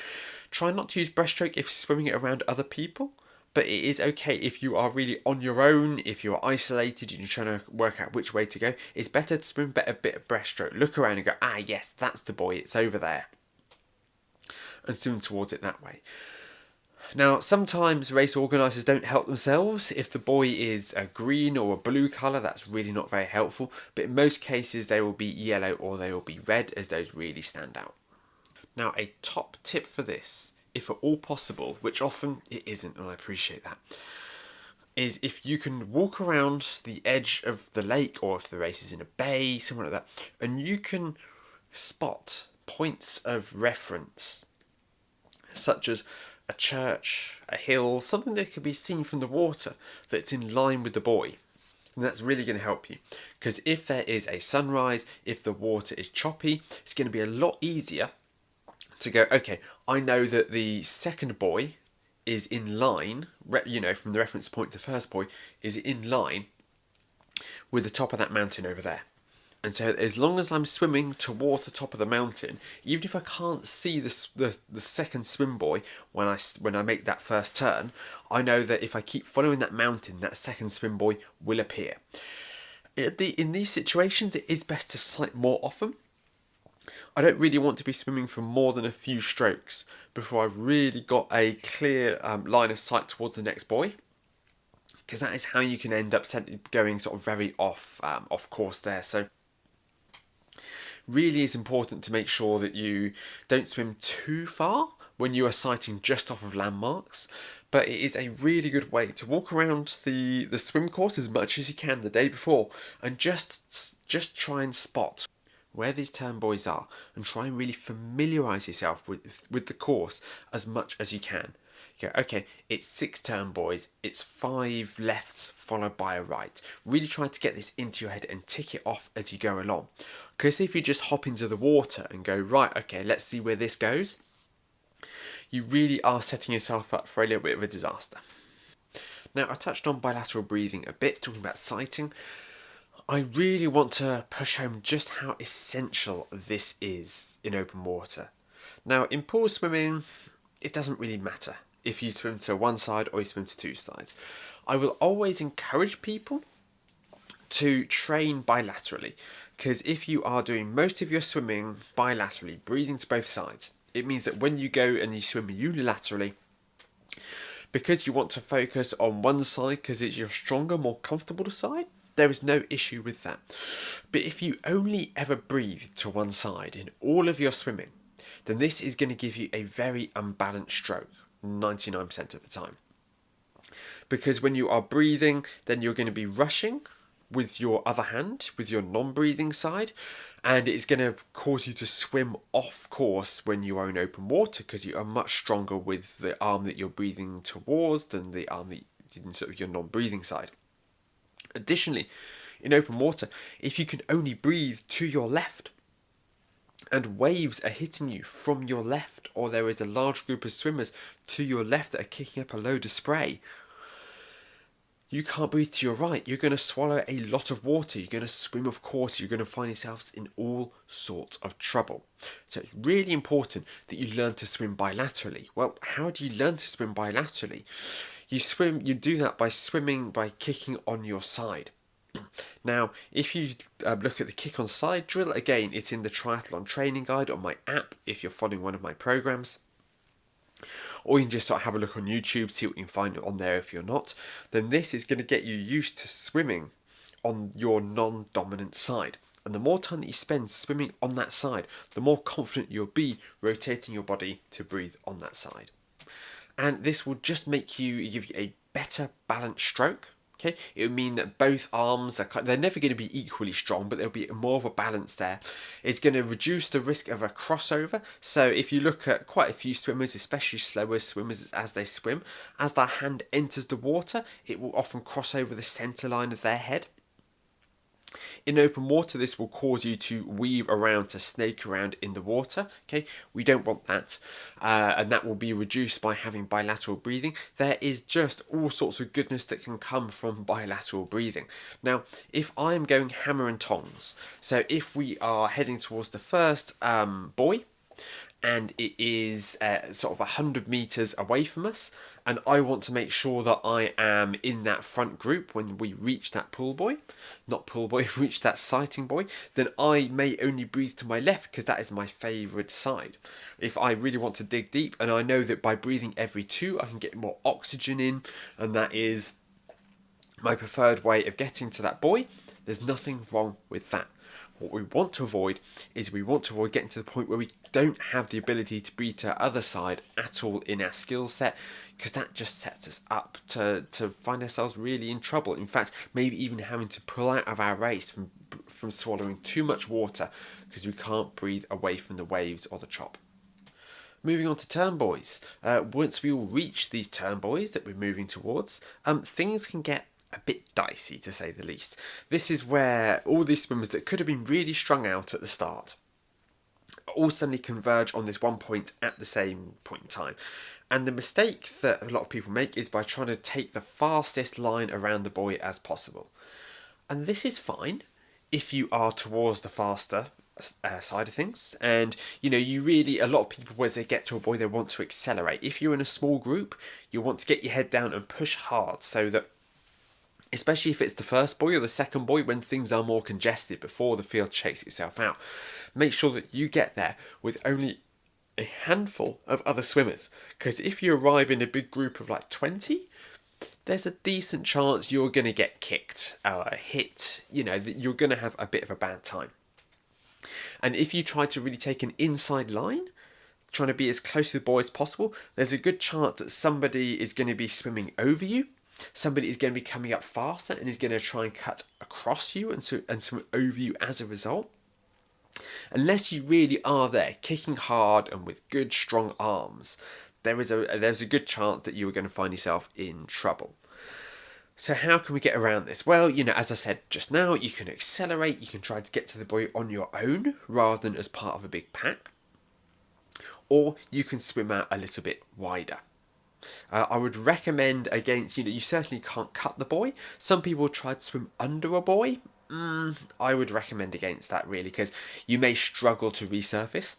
try not to use breaststroke if you're swimming it around other people, but it is okay if you are really on your own, if you're isolated and you're trying to work out which way to go. It's better to swim a bit of breaststroke. Look around and go, yes, that's the buoy, it's over there. And swim towards it that way. Now, sometimes race organisers don't help themselves. If the buoy is a green or a blue colour, that's really not very helpful. But in most cases, they will be yellow or they will be red, as those really stand out. Now, a top tip for this, if at all possible, which often it isn't, and I appreciate that, is if you can walk around the edge of the lake, or if the race is in a bay, somewhere like that, and you can spot points of reference, such as a church, a hill, something that could be seen from the water that's in line with the buoy. And that's really going to help you, because if there is a sunrise, if the water is choppy, it's going to be a lot easier to go, okay, I know that the second buoy is in line, from the reference point to the first buoy, is in line with the top of that mountain over there. And so as long as I'm swimming towards the top of the mountain, even if I can't see the second swim buoy when I make that first turn, I know that if I keep following that mountain, that second swim buoy will appear. In these situations, it is best to sight more often. I don't really want to be swimming for more than a few strokes before I've really got a clear line of sight towards the next buoy, because that is how you can end up going sort of very off course there. So really is important to make sure that you don't swim too far when you are sighting just off of landmarks, but it is a really good way to walk around the swim course as much as you can the day before and just try and spot where these turn buoys are and try and really familiarise yourself with the course as much as you can. You go, okay, it's 6 turn buoys, it's 5 lefts followed by a right. Really try to get this into your head and tick it off as you go along. Because if you just hop into the water and go, right, okay, let's see where this goes, you really are setting yourself up for a little bit of a disaster. Now, I touched on bilateral breathing a bit, talking about sighting. I really want to push home just how essential this is in open water. Now, in pool swimming, it doesn't really matter if you swim to one side or you swim to two sides. I will always encourage people to train bilaterally, because if you are doing most of your swimming bilaterally, breathing to both sides, it means that when you go and you swim unilaterally, because you want to focus on one side because it's your stronger, more comfortable side, there is no issue with that. But if you only ever breathe to one side in all of your swimming, then this is going to give you a very unbalanced stroke 99% of the time. Because when you are breathing, then you're going to be rushing with your other hand, with your non-breathing side, and it's going to cause you to swim off course when you are in open water because you are much stronger with the arm that you're breathing towards than the arm that in sort of your non-breathing side. Additionally, in open water, if you can only breathe to your left and waves are hitting you from your left, or there is a large group of swimmers to your left that are kicking up a load of spray, you can't breathe to your right. You're going to swallow a lot of water. You're going to swim off course. You're going to find yourselves in all sorts of trouble. So it's really important that you learn to swim bilaterally. Well, how do you learn to swim bilaterally? You do that by swimming by kicking on your side. Now, if you look at the kick on side drill, again, it's in the Triathlon training guide on my app if you're following one of my programs. Or you can just sort of have a look on YouTube, see what you can find on there if you're not. Then this is going to get you used to swimming on your non-dominant side. And the more time that you spend swimming on that side, the more confident you'll be rotating your body to breathe on that side. And this will just give you a better balanced stroke. Okay, it would mean that both arms they're never going to be equally strong, but there'll be more of a balance there. It's going to reduce the risk of a crossover. So if you look at quite a few swimmers, especially slower swimmers as they swim, as their hand enters the water, it will often cross over the centre line of their head. In open water, this will cause you to weave around, to snake around in the water. Okay, we don't want that, and that will be reduced by having bilateral breathing. There is just all sorts of goodness that can come from bilateral breathing. Now, if I am going hammer and tongs, so if we are heading towards the first buoy, and it is sort of 100 metres away from us, and I want to make sure that I am in that front group when we reach that reach that sighting buoy, then I may only breathe to my left because that is my favourite side. If I really want to dig deep, and I know that by breathing every 2 I can get more oxygen in, and that is my preferred way of getting to that buoy, there's nothing wrong with that. What we want to avoid is getting to the point where we don't have the ability to breathe to our other side at all in our skill set, because that just sets us up to find ourselves really in trouble. In fact, maybe even having to pull out of our race from swallowing too much water because we can't breathe away from the waves or the chop. Moving on to turn buoys. Once we all reach these turn buoys that we're moving towards, things can get a bit dicey, to say the least. This is where all these swimmers that could have been really strung out at the start all suddenly converge on this one point at the same point in time. And the mistake that a lot of people make is by trying to take the fastest line around the buoy as possible. And this is fine if you are towards the faster side of things, and you really, a lot of people, as they get to a buoy, they want to accelerate. If you're in a small group, you want to get your head down and push hard, so that, especially if it's the first buoy or the second buoy, when things are more congested before the field shakes itself out, make sure that you get there with only a handful of other swimmers, because if you arrive in a big group of like 20, there's a decent chance you're going to get kicked, hit, that you're going to have a bit of a bad time. And if you try to really take an inside line, trying to be as close to the buoy as possible, there's a good chance that somebody is going to be swimming over you, somebody is going to be coming up faster and is going to try and cut across you and swim over you as a result. Unless you really are there kicking hard and with good strong arms, there's a good chance that you are going to find yourself in trouble. So how can we get around this? Well, as I said just now, you can accelerate, you can try to get to the buoy on your own rather than as part of a big pack, or you can swim out a little bit wider. I would recommend against, you certainly can't cut the buoy. Some people try to swim under a buoy. I would recommend against that, really, because you may struggle to resurface.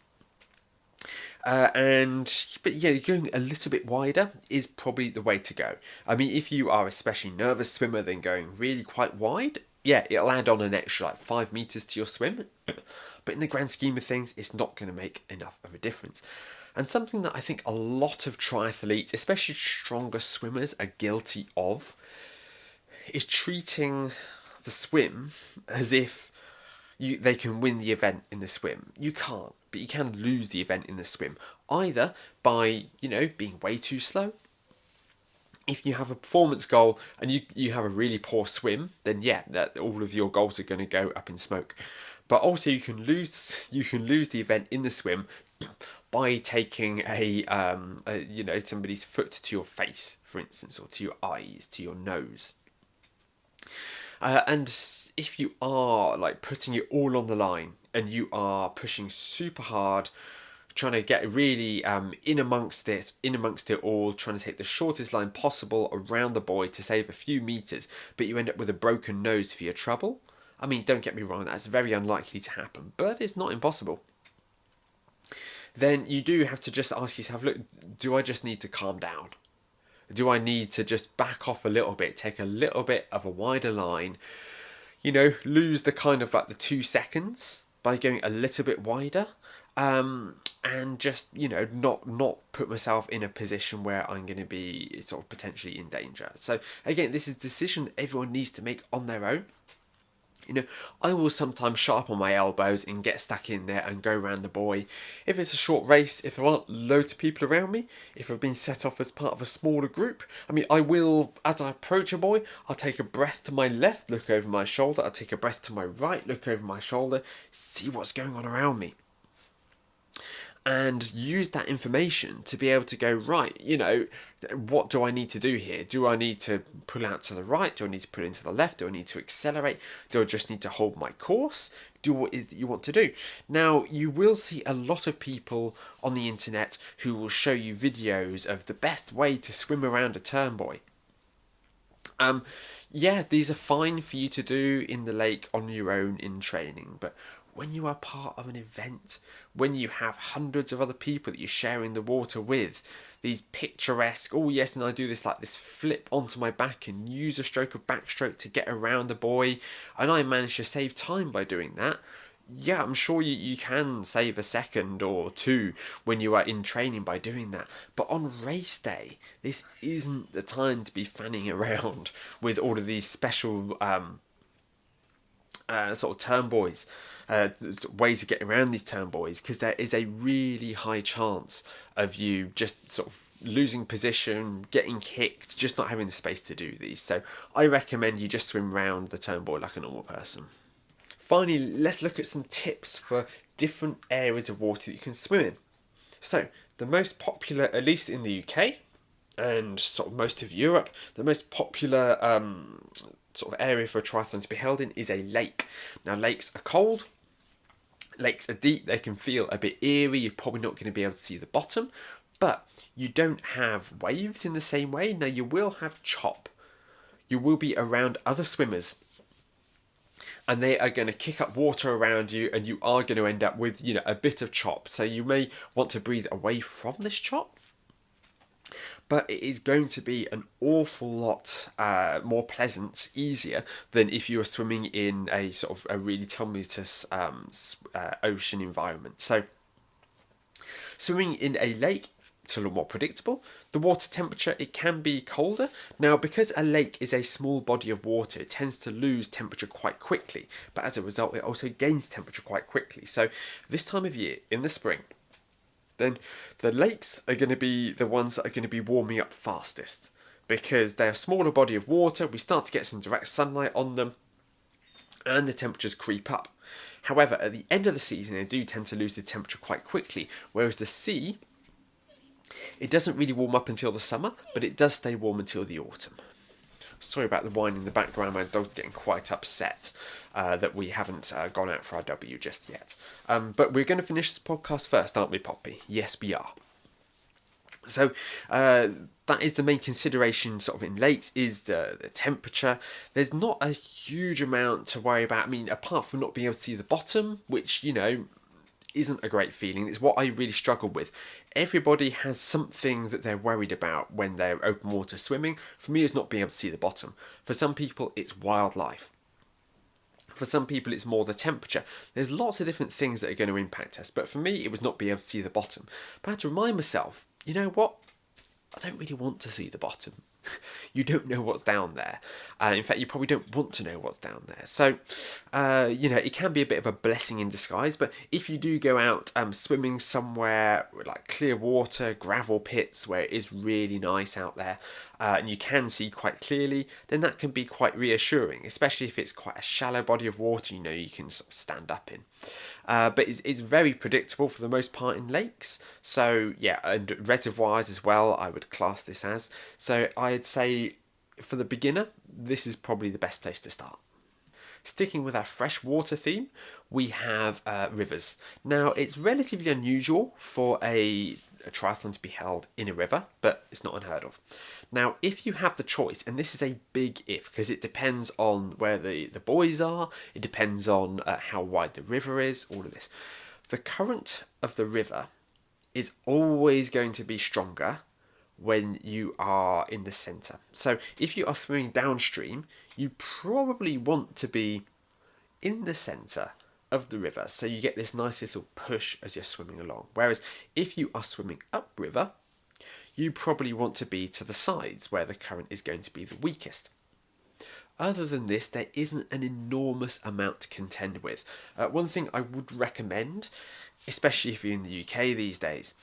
But going a little bit wider is probably the way to go. I mean, if you are especially nervous swimmer, then going really quite wide, it'll add on an extra like 5 meters to your swim. But in the grand scheme of things, it's not going to make enough of a difference. And something that I think a lot of triathletes, especially stronger swimmers, are guilty of is treating the swim as if they can win the event in the swim. You can't, but you can lose the event in the swim, either by, being way too slow. If you have a performance goal and you have a really poor swim, then that all of your goals are going to go up in smoke. But also you can lose the event in the swim by taking somebody's foot to your face, for instance, or to your eyes, to your nose. And if you are like putting it all on the line and you are pushing super hard, trying to get really in amongst it all, trying to take the shortest line possible around the buoy to save a few meters, but you end up with a broken nose for your trouble. I mean, don't get me wrong, that's very unlikely to happen, but it's not impossible. Then you do have to just ask yourself, look, do I just need to calm down? Do I need to just back off a little bit, take a little bit of a wider line, lose the kind of like the 2 seconds by going a little bit wider, and just, not put myself in a position where I'm going to be sort of potentially in danger. So again, this is a decision that everyone needs to make on their own. I will sometimes sharpen my elbows and get stuck in there and go around the buoy. If it's a short race, if there aren't loads of people around me, if I've been set off as part of a smaller group, I will, as I approach a buoy, I'll take a breath to my left, look over my shoulder, I'll take a breath to my right, look over my shoulder, see what's going on around me. And use that information to be able to go, right, what do I need to do here? Do I need to pull out to the right? Do I need to pull into the left? Do I need to accelerate? Do I just need to hold my course? Do what is that you want to do? Now, you will see a lot of people on the internet who will show you videos of the best way to swim around a turn buoy. These are fine for you to do in the lake on your own in training, but when you are part of an event, when you have hundreds of other people that you're sharing the water with, these picturesque, oh yes, and I do this like this flip onto my back and use a stroke of backstroke to get around the buoy, and I manage to save time by doing that. I'm sure you can save a second or two when you are in training by doing that. But on race day, this isn't the time to be fanning around with all of these special sort of turn buoys, ways of getting around these turn buoys, because there is a really high chance of you just sort of losing position, getting kicked, just not having the space to do these. So I recommend you just swim round the turn buoy like a normal person. Finally, let's look at some tips for different areas of water that you can swim in. So the most popular, at least in the UK and sort of most of Europe, the most popular sort of area for a triathlon to be held in is a lake. Now, lakes are cold. Lakes are deep, they can feel a bit eerie, you're probably not going to be able to see the bottom, but you don't have waves in the same way. Now you will have chop. You will be around other swimmers and they are going to kick up water around you, and you are going to end up with, a bit of chop. So you may want to breathe away from this chop, but it is going to be an awful lot more pleasant, easier than if you were swimming in a sort of a really tumultuous ocean environment. So swimming in a lake, it's a little more predictable. The water temperature, it can be colder. Now, because a lake is a small body of water, it tends to lose temperature quite quickly, but as a result, it also gains temperature quite quickly. So this time of year, in the spring, then the lakes are going to be the ones that are going to be warming up fastest, because they're a smaller body of water, we start to get some direct sunlight on them, and the temperatures creep up. However, at the end of the season, they do tend to lose the temperature quite quickly, whereas the sea, it doesn't really warm up until the summer, but it does stay warm until the autumn. Sorry about the whine in the background, my dog's getting quite upset that we haven't gone out for our W just yet. But we're going to finish this podcast first, aren't we, Poppy? Yes, we are. So that is the main consideration sort of in lakes, is the temperature. There's not a huge amount to worry about. I mean, apart from not being able to see the bottom, which, isn't a great feeling. It's what I really struggle with. Everybody has something that they're worried about when they're open water swimming. For me, it's not being able to see the bottom. For some people, it's wildlife. For some people, it's more the temperature. There's lots of different things that are going to impact us. But for me, it was not being able to see the bottom. But I had to remind myself, you know what? I don't really want to see the bottom. You don't know what's down there. In fact, you probably don't want to know what's down there. So, it can be a bit of a blessing in disguise. But if you do go out swimming somewhere with like clear water, gravel pits, where it is really nice out there, and you can see quite clearly, then that can be quite reassuring, especially if it's quite a shallow body of water, you can sort of stand up in. But it's very predictable for the most part in lakes. So, yeah, and reservoirs as well, I would class this as. So I'd say for the beginner, this is probably the best place to start. Sticking with our freshwater theme, we have rivers. Now, it's relatively unusual for a triathlon to be held in a river, but it's not unheard of. Now, if you have the choice, and this is a big if, because it depends on where the buoys are, it depends on how wide the river is, all of this. The current of the river is always going to be stronger when you are in the centre. So if you are swimming downstream, you probably want to be in the centre of the river, so you get this nice little push as you're swimming along. Whereas if you are swimming upriver, you probably want to be to the sides where the current is going to be the weakest. Other than this, there isn't an enormous amount to contend with. One thing I would recommend, especially if you're in the UK these days,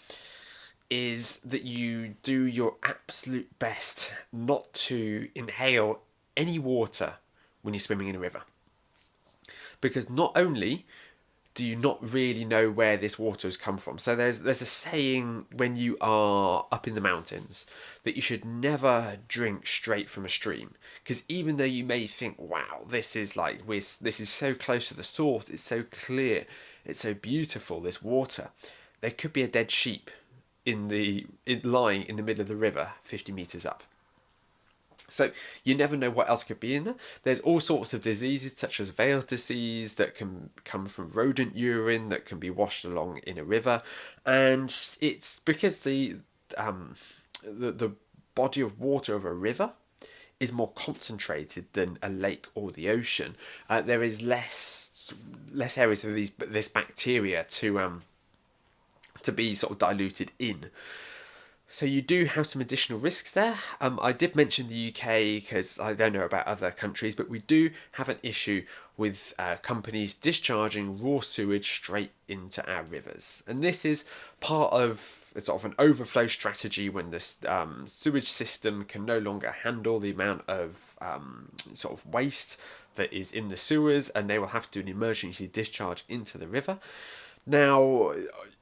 is that you do your absolute best not to inhale any water when you're swimming in a river. Because not only do you not really know where this water has come from. So there's a saying when you are up in the mountains that you should never drink straight from a stream, because even though you may think, wow, this is so close to the source, it's so clear, it's so beautiful, this water, there could be a dead sheep lying in the middle of the river 50 meters up. So you never know what else could be in there. There's all sorts of diseases such as veil disease that can come from rodent urine that can be washed along in a river, and it's because the body of water of a river is more concentrated than a lake or the ocean. There is less areas for this bacteria to be sort of diluted in. So you do have some additional risks there. I did mention the UK because I don't know about other countries, but we do have an issue with companies discharging raw sewage straight into our rivers. And this is part of sort of an overflow strategy when the sewage system can no longer handle the amount of sort of waste that is in the sewers, and they will have to do an emergency discharge into the river. Now,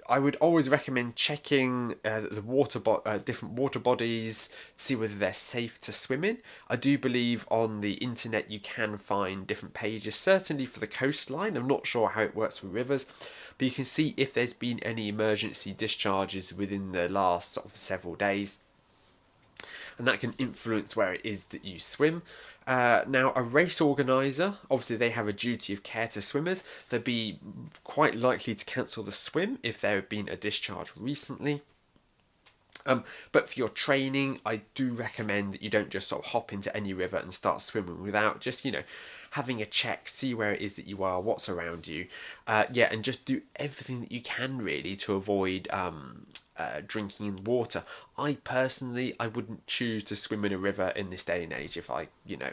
I would always recommend checking the different water bodies, see whether they're safe to swim in. I do believe on the internet you can find different pages, certainly for the coastline. I'm not sure how it works for rivers, but you can see if there's been any emergency discharges within the last sort of several days, and that can influence where it is that you swim. Now, a race organiser, obviously they have a duty of care to swimmers. They'd be quite likely to cancel the swim if there had been a discharge recently. But for your training, I do recommend that you don't just sort of hop into any river and start swimming without just, having a check, see where it is that you are, what's around you. And just do everything that you can really to avoid drinking in water. I wouldn't choose to swim in a river in this day and age if I,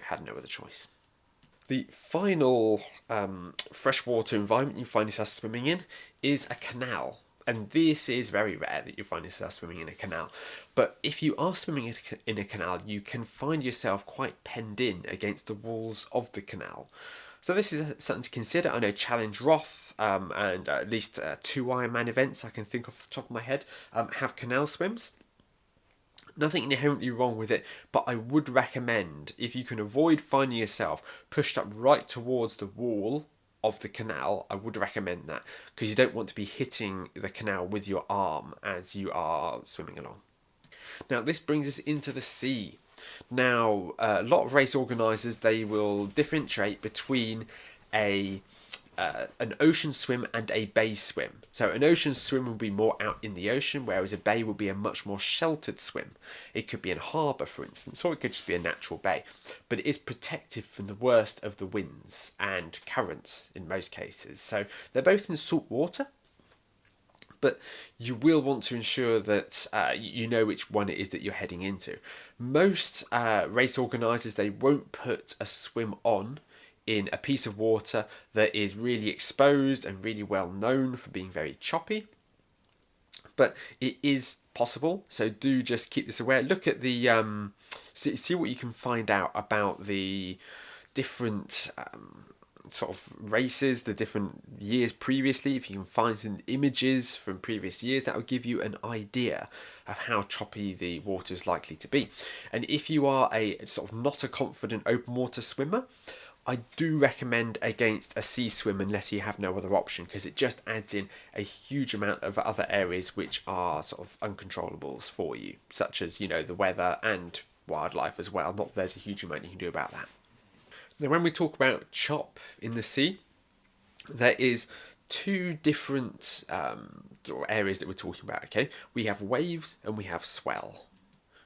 had no other choice. The final freshwater environment you find yourself swimming in is a canal. And this is very rare that you find yourself swimming in a canal. But if you are swimming in a canal, you can find yourself quite penned in against the walls of the canal. So this is something to consider. I know Challenge Roth and at least 2 Ironman events I can think off the top of my head have canal swims. Nothing inherently wrong with it, but I would recommend, if you can avoid finding yourself pushed up right towards the wall of the canal, I would recommend that, because you don't want to be hitting the canal with your arm as you are swimming along. Now this brings us into the sea. Now a lot of race organisers, they will differentiate between an ocean swim and a bay swim. So an ocean swim will be more out in the ocean, whereas a bay will be a much more sheltered swim. It could be in a harbour, for instance, or it could just be a natural bay. But it is protected from the worst of the winds and currents in most cases. So they're both in salt water, but you will want to ensure that you know which one it is that you're heading into. Most race organisers, they won't put a swim on in a piece of water that is really exposed and really well known for being very choppy. But it is possible, so do just keep this aware. Look at the see what you can find out about the different sort of races, the different years previously. If you can find some images from previous years, that will give you an idea of how choppy the water is likely to be. And if you are a sort of not a confident open water swimmer, I do recommend against a sea swim unless you have no other option, because it just adds in a huge amount of other areas which are sort of uncontrollables for you, such as, the weather and wildlife as well. Not that there's a huge amount you can do about that. Now, when we talk about chop in the sea, there is 2 different areas that we're talking about, okay? We have waves and we have swell.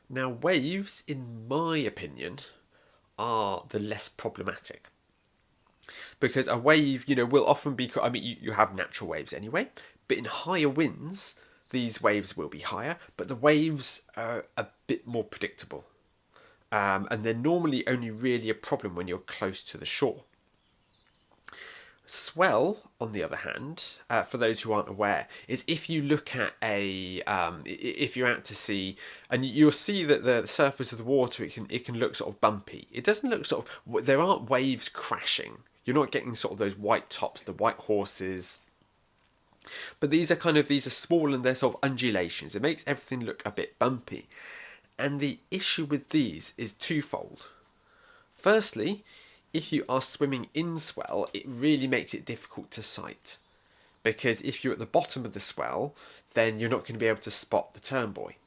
Now, waves, in my opinion, are the less problematic, because a wave, will often be, you have natural waves anyway, but in higher winds, these waves will be higher, but the waves are a bit more predictable. And they're normally only really a problem when you're close to the shore. Swell, on the other hand, for those who aren't aware, is if you look at if you're out to sea, and you'll see that the surface of the water, it can look sort of bumpy. It doesn't look sort of, there aren't waves crashing. You're not getting sort of those white tops, the white horses. But these are small and they're sort of undulations. It makes everything look a bit bumpy. And the issue with these is twofold. Firstly, if you are swimming in swell, it really makes it difficult to sight, because if you're at the bottom of the swell, then you're not going to be able to spot the turn buoy,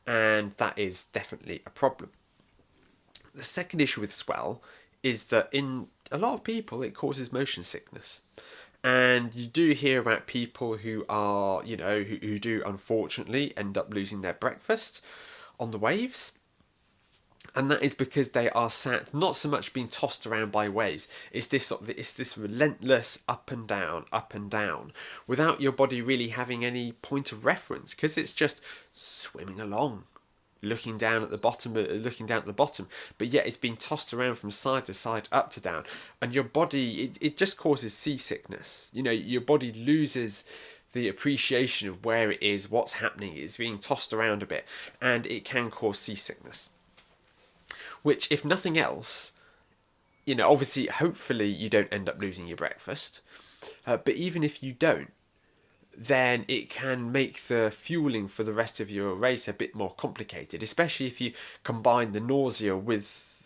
and that is definitely a problem. The second issue with swell is that in a lot of people it causes motion sickness, and you do hear about people who are, who do unfortunately end up losing their breakfast on the waves. And that is because they are sat, not so much being tossed around by waves. It's this relentless up and down, without your body really having any point of reference, because it's just swimming along, looking down at the bottom. But yet it's being tossed around from side to side, up to down, and your body, it just causes seasickness. Your body loses the appreciation of where it is, what's happening. It's being tossed around a bit, and it can cause seasickness. Which, if nothing else, obviously, hopefully you don't end up losing your breakfast. But even if you don't, then it can make the fueling for the rest of your race a bit more complicated, especially if you combine the nausea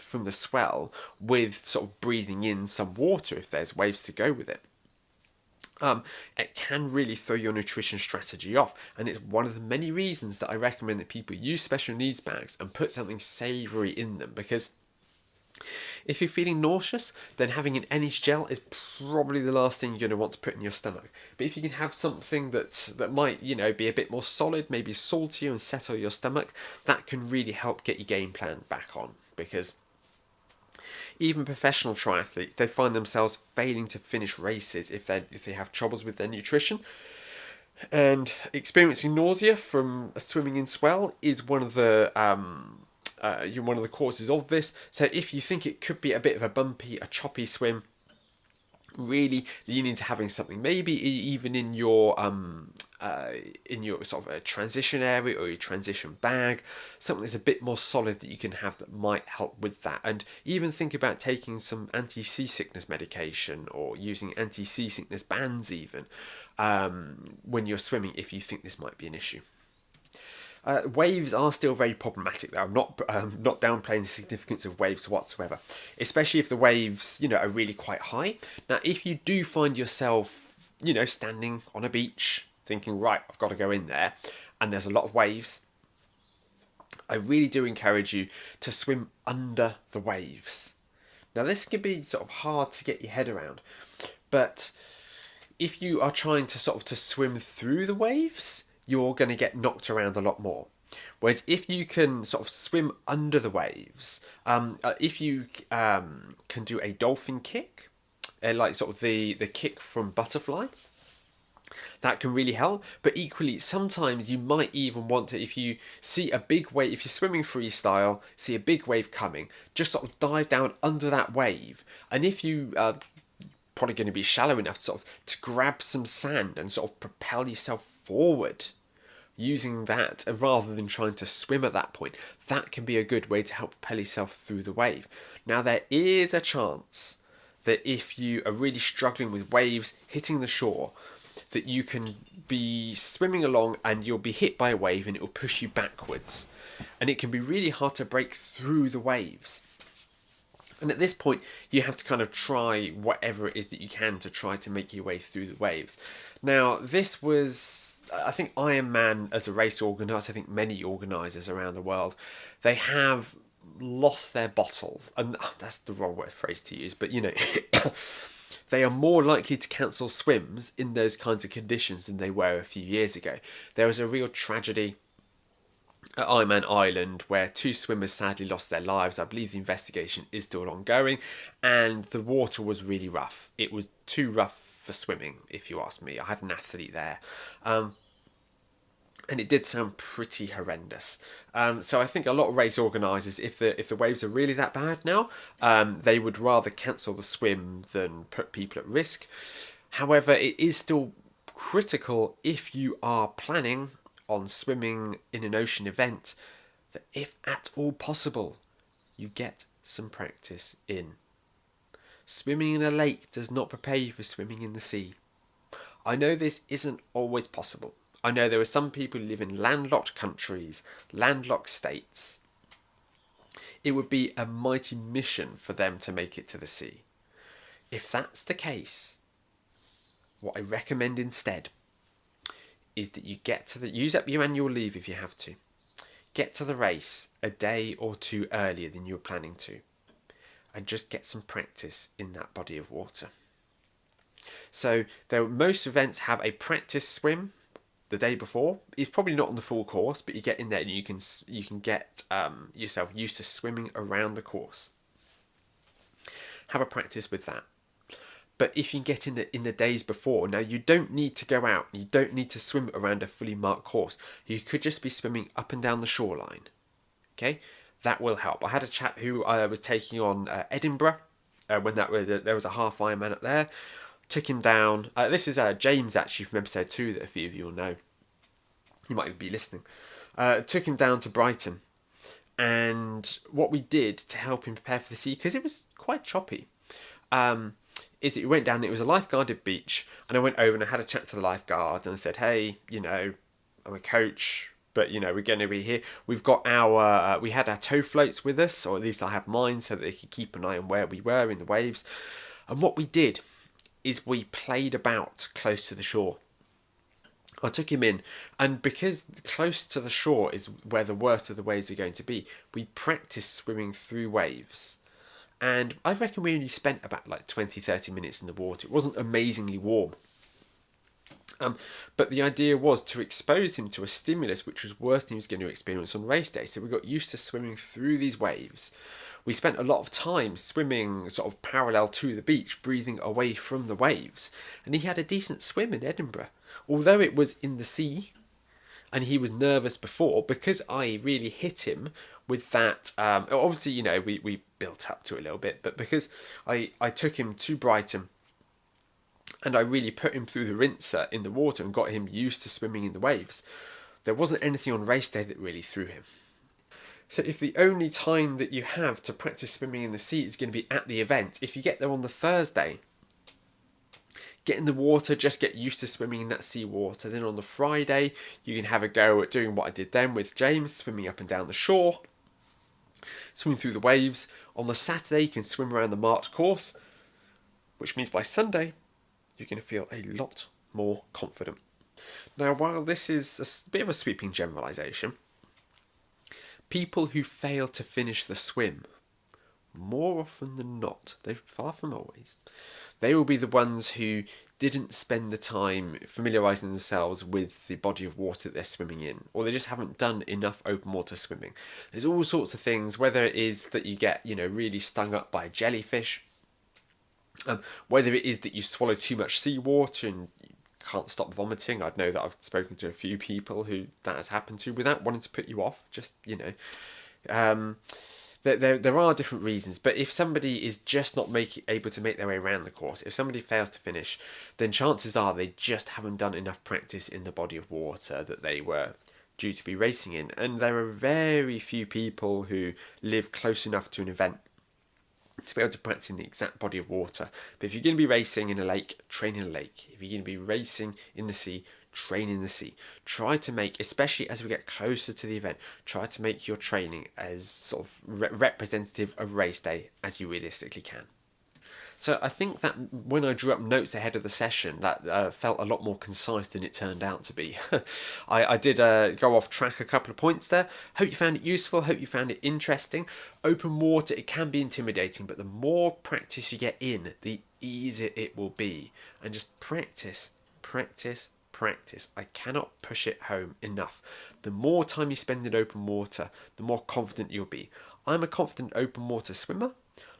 from the swell with sort of breathing in some water if there's waves to go with it. It can really throw your nutrition strategy off, and it's one of the many reasons that I recommend that people use special needs bags and put something savoury in them, because if you're feeling nauseous, then having an energy gel is probably the last thing you're going to want to put in your stomach. But if you can have something that might, be a bit more solid, maybe saltier and settle your stomach, that can really help get your game plan back on, because even professional triathletes, they find themselves failing to finish races if they have troubles with their nutrition. And experiencing nausea from swimming in swell is one of the causes of this. So if you think it could be a bit of a choppy swim, really lean into having something, maybe even in your sort of a transition area or your transition bag, something that's a bit more solid that you can have that might help with that. And even think about taking some anti-seasickness medication or using anti-seasickness bands even when you're swimming, if you think this might be an issue. Waves are still very problematic, though. I'm not downplaying the significance of waves whatsoever, especially if the waves, are really quite high. Now, if you do find yourself, standing on a beach thinking, right, I've got to go in there, and there's a lot of waves, I really do encourage you to swim under the waves. Now, this can be sort of hard to get your head around, but if you are trying to swim through the waves, you're going to get knocked around a lot more. Whereas if you can sort of swim under the waves, if you can do a dolphin kick, like sort of the kick from butterfly, that can really help. But equally, sometimes you might even want to, if you see a big wave, if you're swimming freestyle, see a big wave coming, just sort of dive down under that wave. And if you probably going to be shallow enough to grab some sand and sort of propel yourself forward using that, rather than trying to swim at that point, that can be a good way to help propel yourself through the wave. Now, there is a chance that if you are really struggling with waves hitting the shore, that you can be swimming along and you'll be hit by a wave and it will push you backwards, and it can be really hard to break through the waves. And at this point, you have to kind of try whatever it is that you can to try to make your way through the waves. Now, this was, I think, Ironman as a race organiser, I think many organisers around the world, they have lost their bottle. And that's the wrong phrase to use, but they are more likely to cancel swims in those kinds of conditions than they were a few years ago. There was a real tragedy at Ironman Island where 2 swimmers sadly lost their lives. I believe the investigation is still ongoing, and the water was really rough. It was too rough for swimming, if you ask me. I had an athlete there, and it did sound pretty horrendous. So I think a lot of race organisers, if the waves are really that bad now, they would rather cancel the swim than put people at risk. However, it is still critical, if you are planning on swimming in an ocean event, that if at all possible, you get some practice in. Swimming in a lake does not prepare you for swimming in the sea. I know this isn't always possible. I know there are some people who live in landlocked countries, landlocked states. It would be a mighty mission for them to make it to the sea. If that's the case, what I recommend instead is that you use up your annual leave if you have to. Get to the race a day or 2 earlier than you were planning to, and just get some practice in that body of water. So most events have a practice swim the day before. It's probably not on the full course, but you get in there and you can get yourself used to swimming around the course. Have a practice with that. But if you get in the days before, now you don't need to go out. You don't need to swim around a fully marked course. You could just be swimming up and down the shoreline. Okay, that will help. I had a chap who was taking on Edinburgh when there was a half Ironman up there. Took him down. This is James actually from episode 2 that a few of you will know. You might even be listening. Took him down to Brighton, and what we did to help him prepare for the sea, because it was quite choppy. is that we went down, it was a lifeguarded beach, and I went over and I had a chat to the lifeguard and I said, hey, I'm a coach, but we're going to be here. We've got we had our tow floats with us, or at least I had mine, so that they could keep an eye on where we were in the waves. And what we did is we played about close to the shore. I took him in, and because close to the shore is where the worst of the waves are going to be, we practiced swimming through waves. And I reckon we only spent about like 20-30 minutes in the water. It wasn't amazingly warm. But the idea was to expose him to a stimulus which was worse than he was going to experience on race day. So we got used to swimming through these waves. We spent a lot of time swimming sort of parallel to the beach, breathing away from the waves. And he had a decent swim in Edinburgh. Although it was in the sea, and he was nervous before, because I really hit him with that. Obviously, we built up to it a little bit, but because I took him to Brighton, and I really put him through the rinser in the water and got him used to swimming in the waves, there wasn't anything on race day that really threw him. So if the only time that you have to practice swimming in the sea is going to be at the event, if you get there on the Thursday, get in the water, just get used to swimming in that sea water. Then on the Friday, you can have a go at doing what I did then with James, swimming up and down the shore, swimming through the waves. On the Saturday, you can swim around the marked course, which means by Sunday, you're going to feel a lot more confident. Now, while this is a bit of a sweeping generalisation, people who fail to finish the swim, more often than not, they're far from always, they will be the ones who didn't spend the time familiarising themselves with the body of water that they're swimming in, or they just haven't done enough open water swimming. There's all sorts of things, whether it is that you get, really stung up by a jellyfish, whether it is that you swallow too much seawater and you can't stop vomiting. I know that I've spoken to a few people who that has happened to without wanting to put you off. Just, there are different reasons. But if somebody is just not able to make their way around the course, if somebody fails to finish, then chances are they just haven't done enough practice in the body of water that they were due to be racing in. And there are very few people who live close enough to an event to be able to practice in the exact body of water. But if you're going to be racing in a lake, train in a lake. If you're going to be racing in the sea, train in the sea. Try to make, especially as we get closer to the event, try to make your training as sort of representative of race day as you realistically can. So I think that when I drew up notes ahead of the session, that felt a lot more concise than it turned out to be. I did go off track a couple of points there. Hope you found it useful. Hope you found it interesting. Open water, it can be intimidating, but the more practice you get in, the easier it will be. And just practice, practice, practice. I cannot push it home enough. The more time you spend in open water, the more confident you'll be. I'm a confident open water swimmer.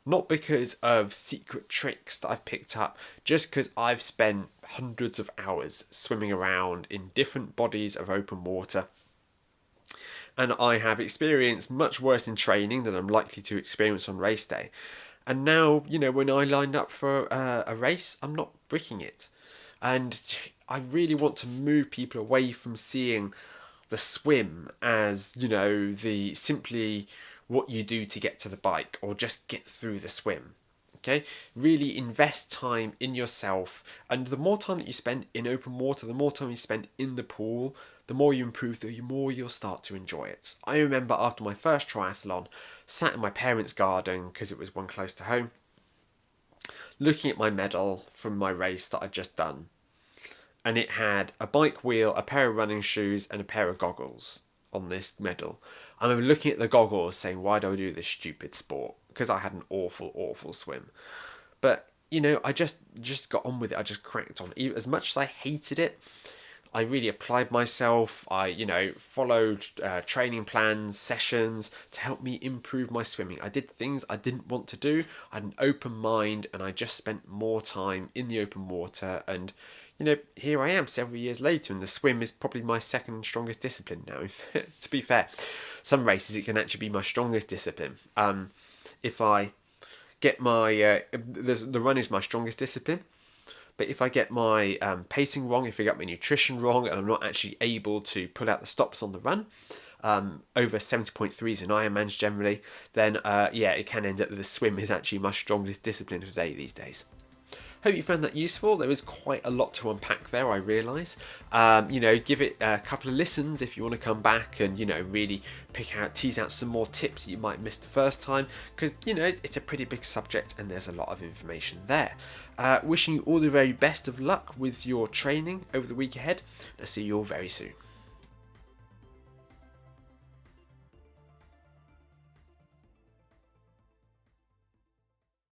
Not because of secret tricks that I've picked up, just because I've spent hundreds of hours swimming around in different bodies of open water. And I have experienced much worse in training than I'm likely to experience on race day. And now, when I lined up for a race, I'm not bricking it. And I really want to move people away from seeing the swim as, the simply what you do to get to the bike or just get through the swim. Okay, really invest time in yourself, and the more time that you spend in open water, the more time you spend in the pool, the more you improve, the more you'll start to enjoy it. I remember after my first triathlon, sat in my parents' garden because it was one close to home, looking at my medal from my race that I'd just done, and it had a bike wheel, a pair of running shoes, and a pair of goggles on this medal. I remember looking at the goggles saying, why do I do this stupid sport? Because I had an awful, awful swim. But, I just got on with it. I just cracked on. As much as I hated it, I really applied myself. I, followed training plans, sessions to help me improve my swimming. I did things I didn't want to do. I had an open mind, and I just spent more time in the open water. And, here I am several years later, and the swim is probably my second strongest discipline now. To be fair, some races it can actually be my strongest discipline. If I get my the run is my strongest discipline, but if I get my pacing wrong, if I get my nutrition wrong, and I'm not actually able to pull out the stops on the run, over 70.3s in Ironmans generally, then it can end up that the swim is actually my strongest discipline today these days. Hope you found that useful. There is quite a lot to unpack there, I realise. Give it a couple of listens if you want to come back and, really tease out some more tips that you might miss the first time, because, it's a pretty big subject and there's a lot of information there. Wishing you all the very best of luck with your training over the week ahead. I'll see you all very soon.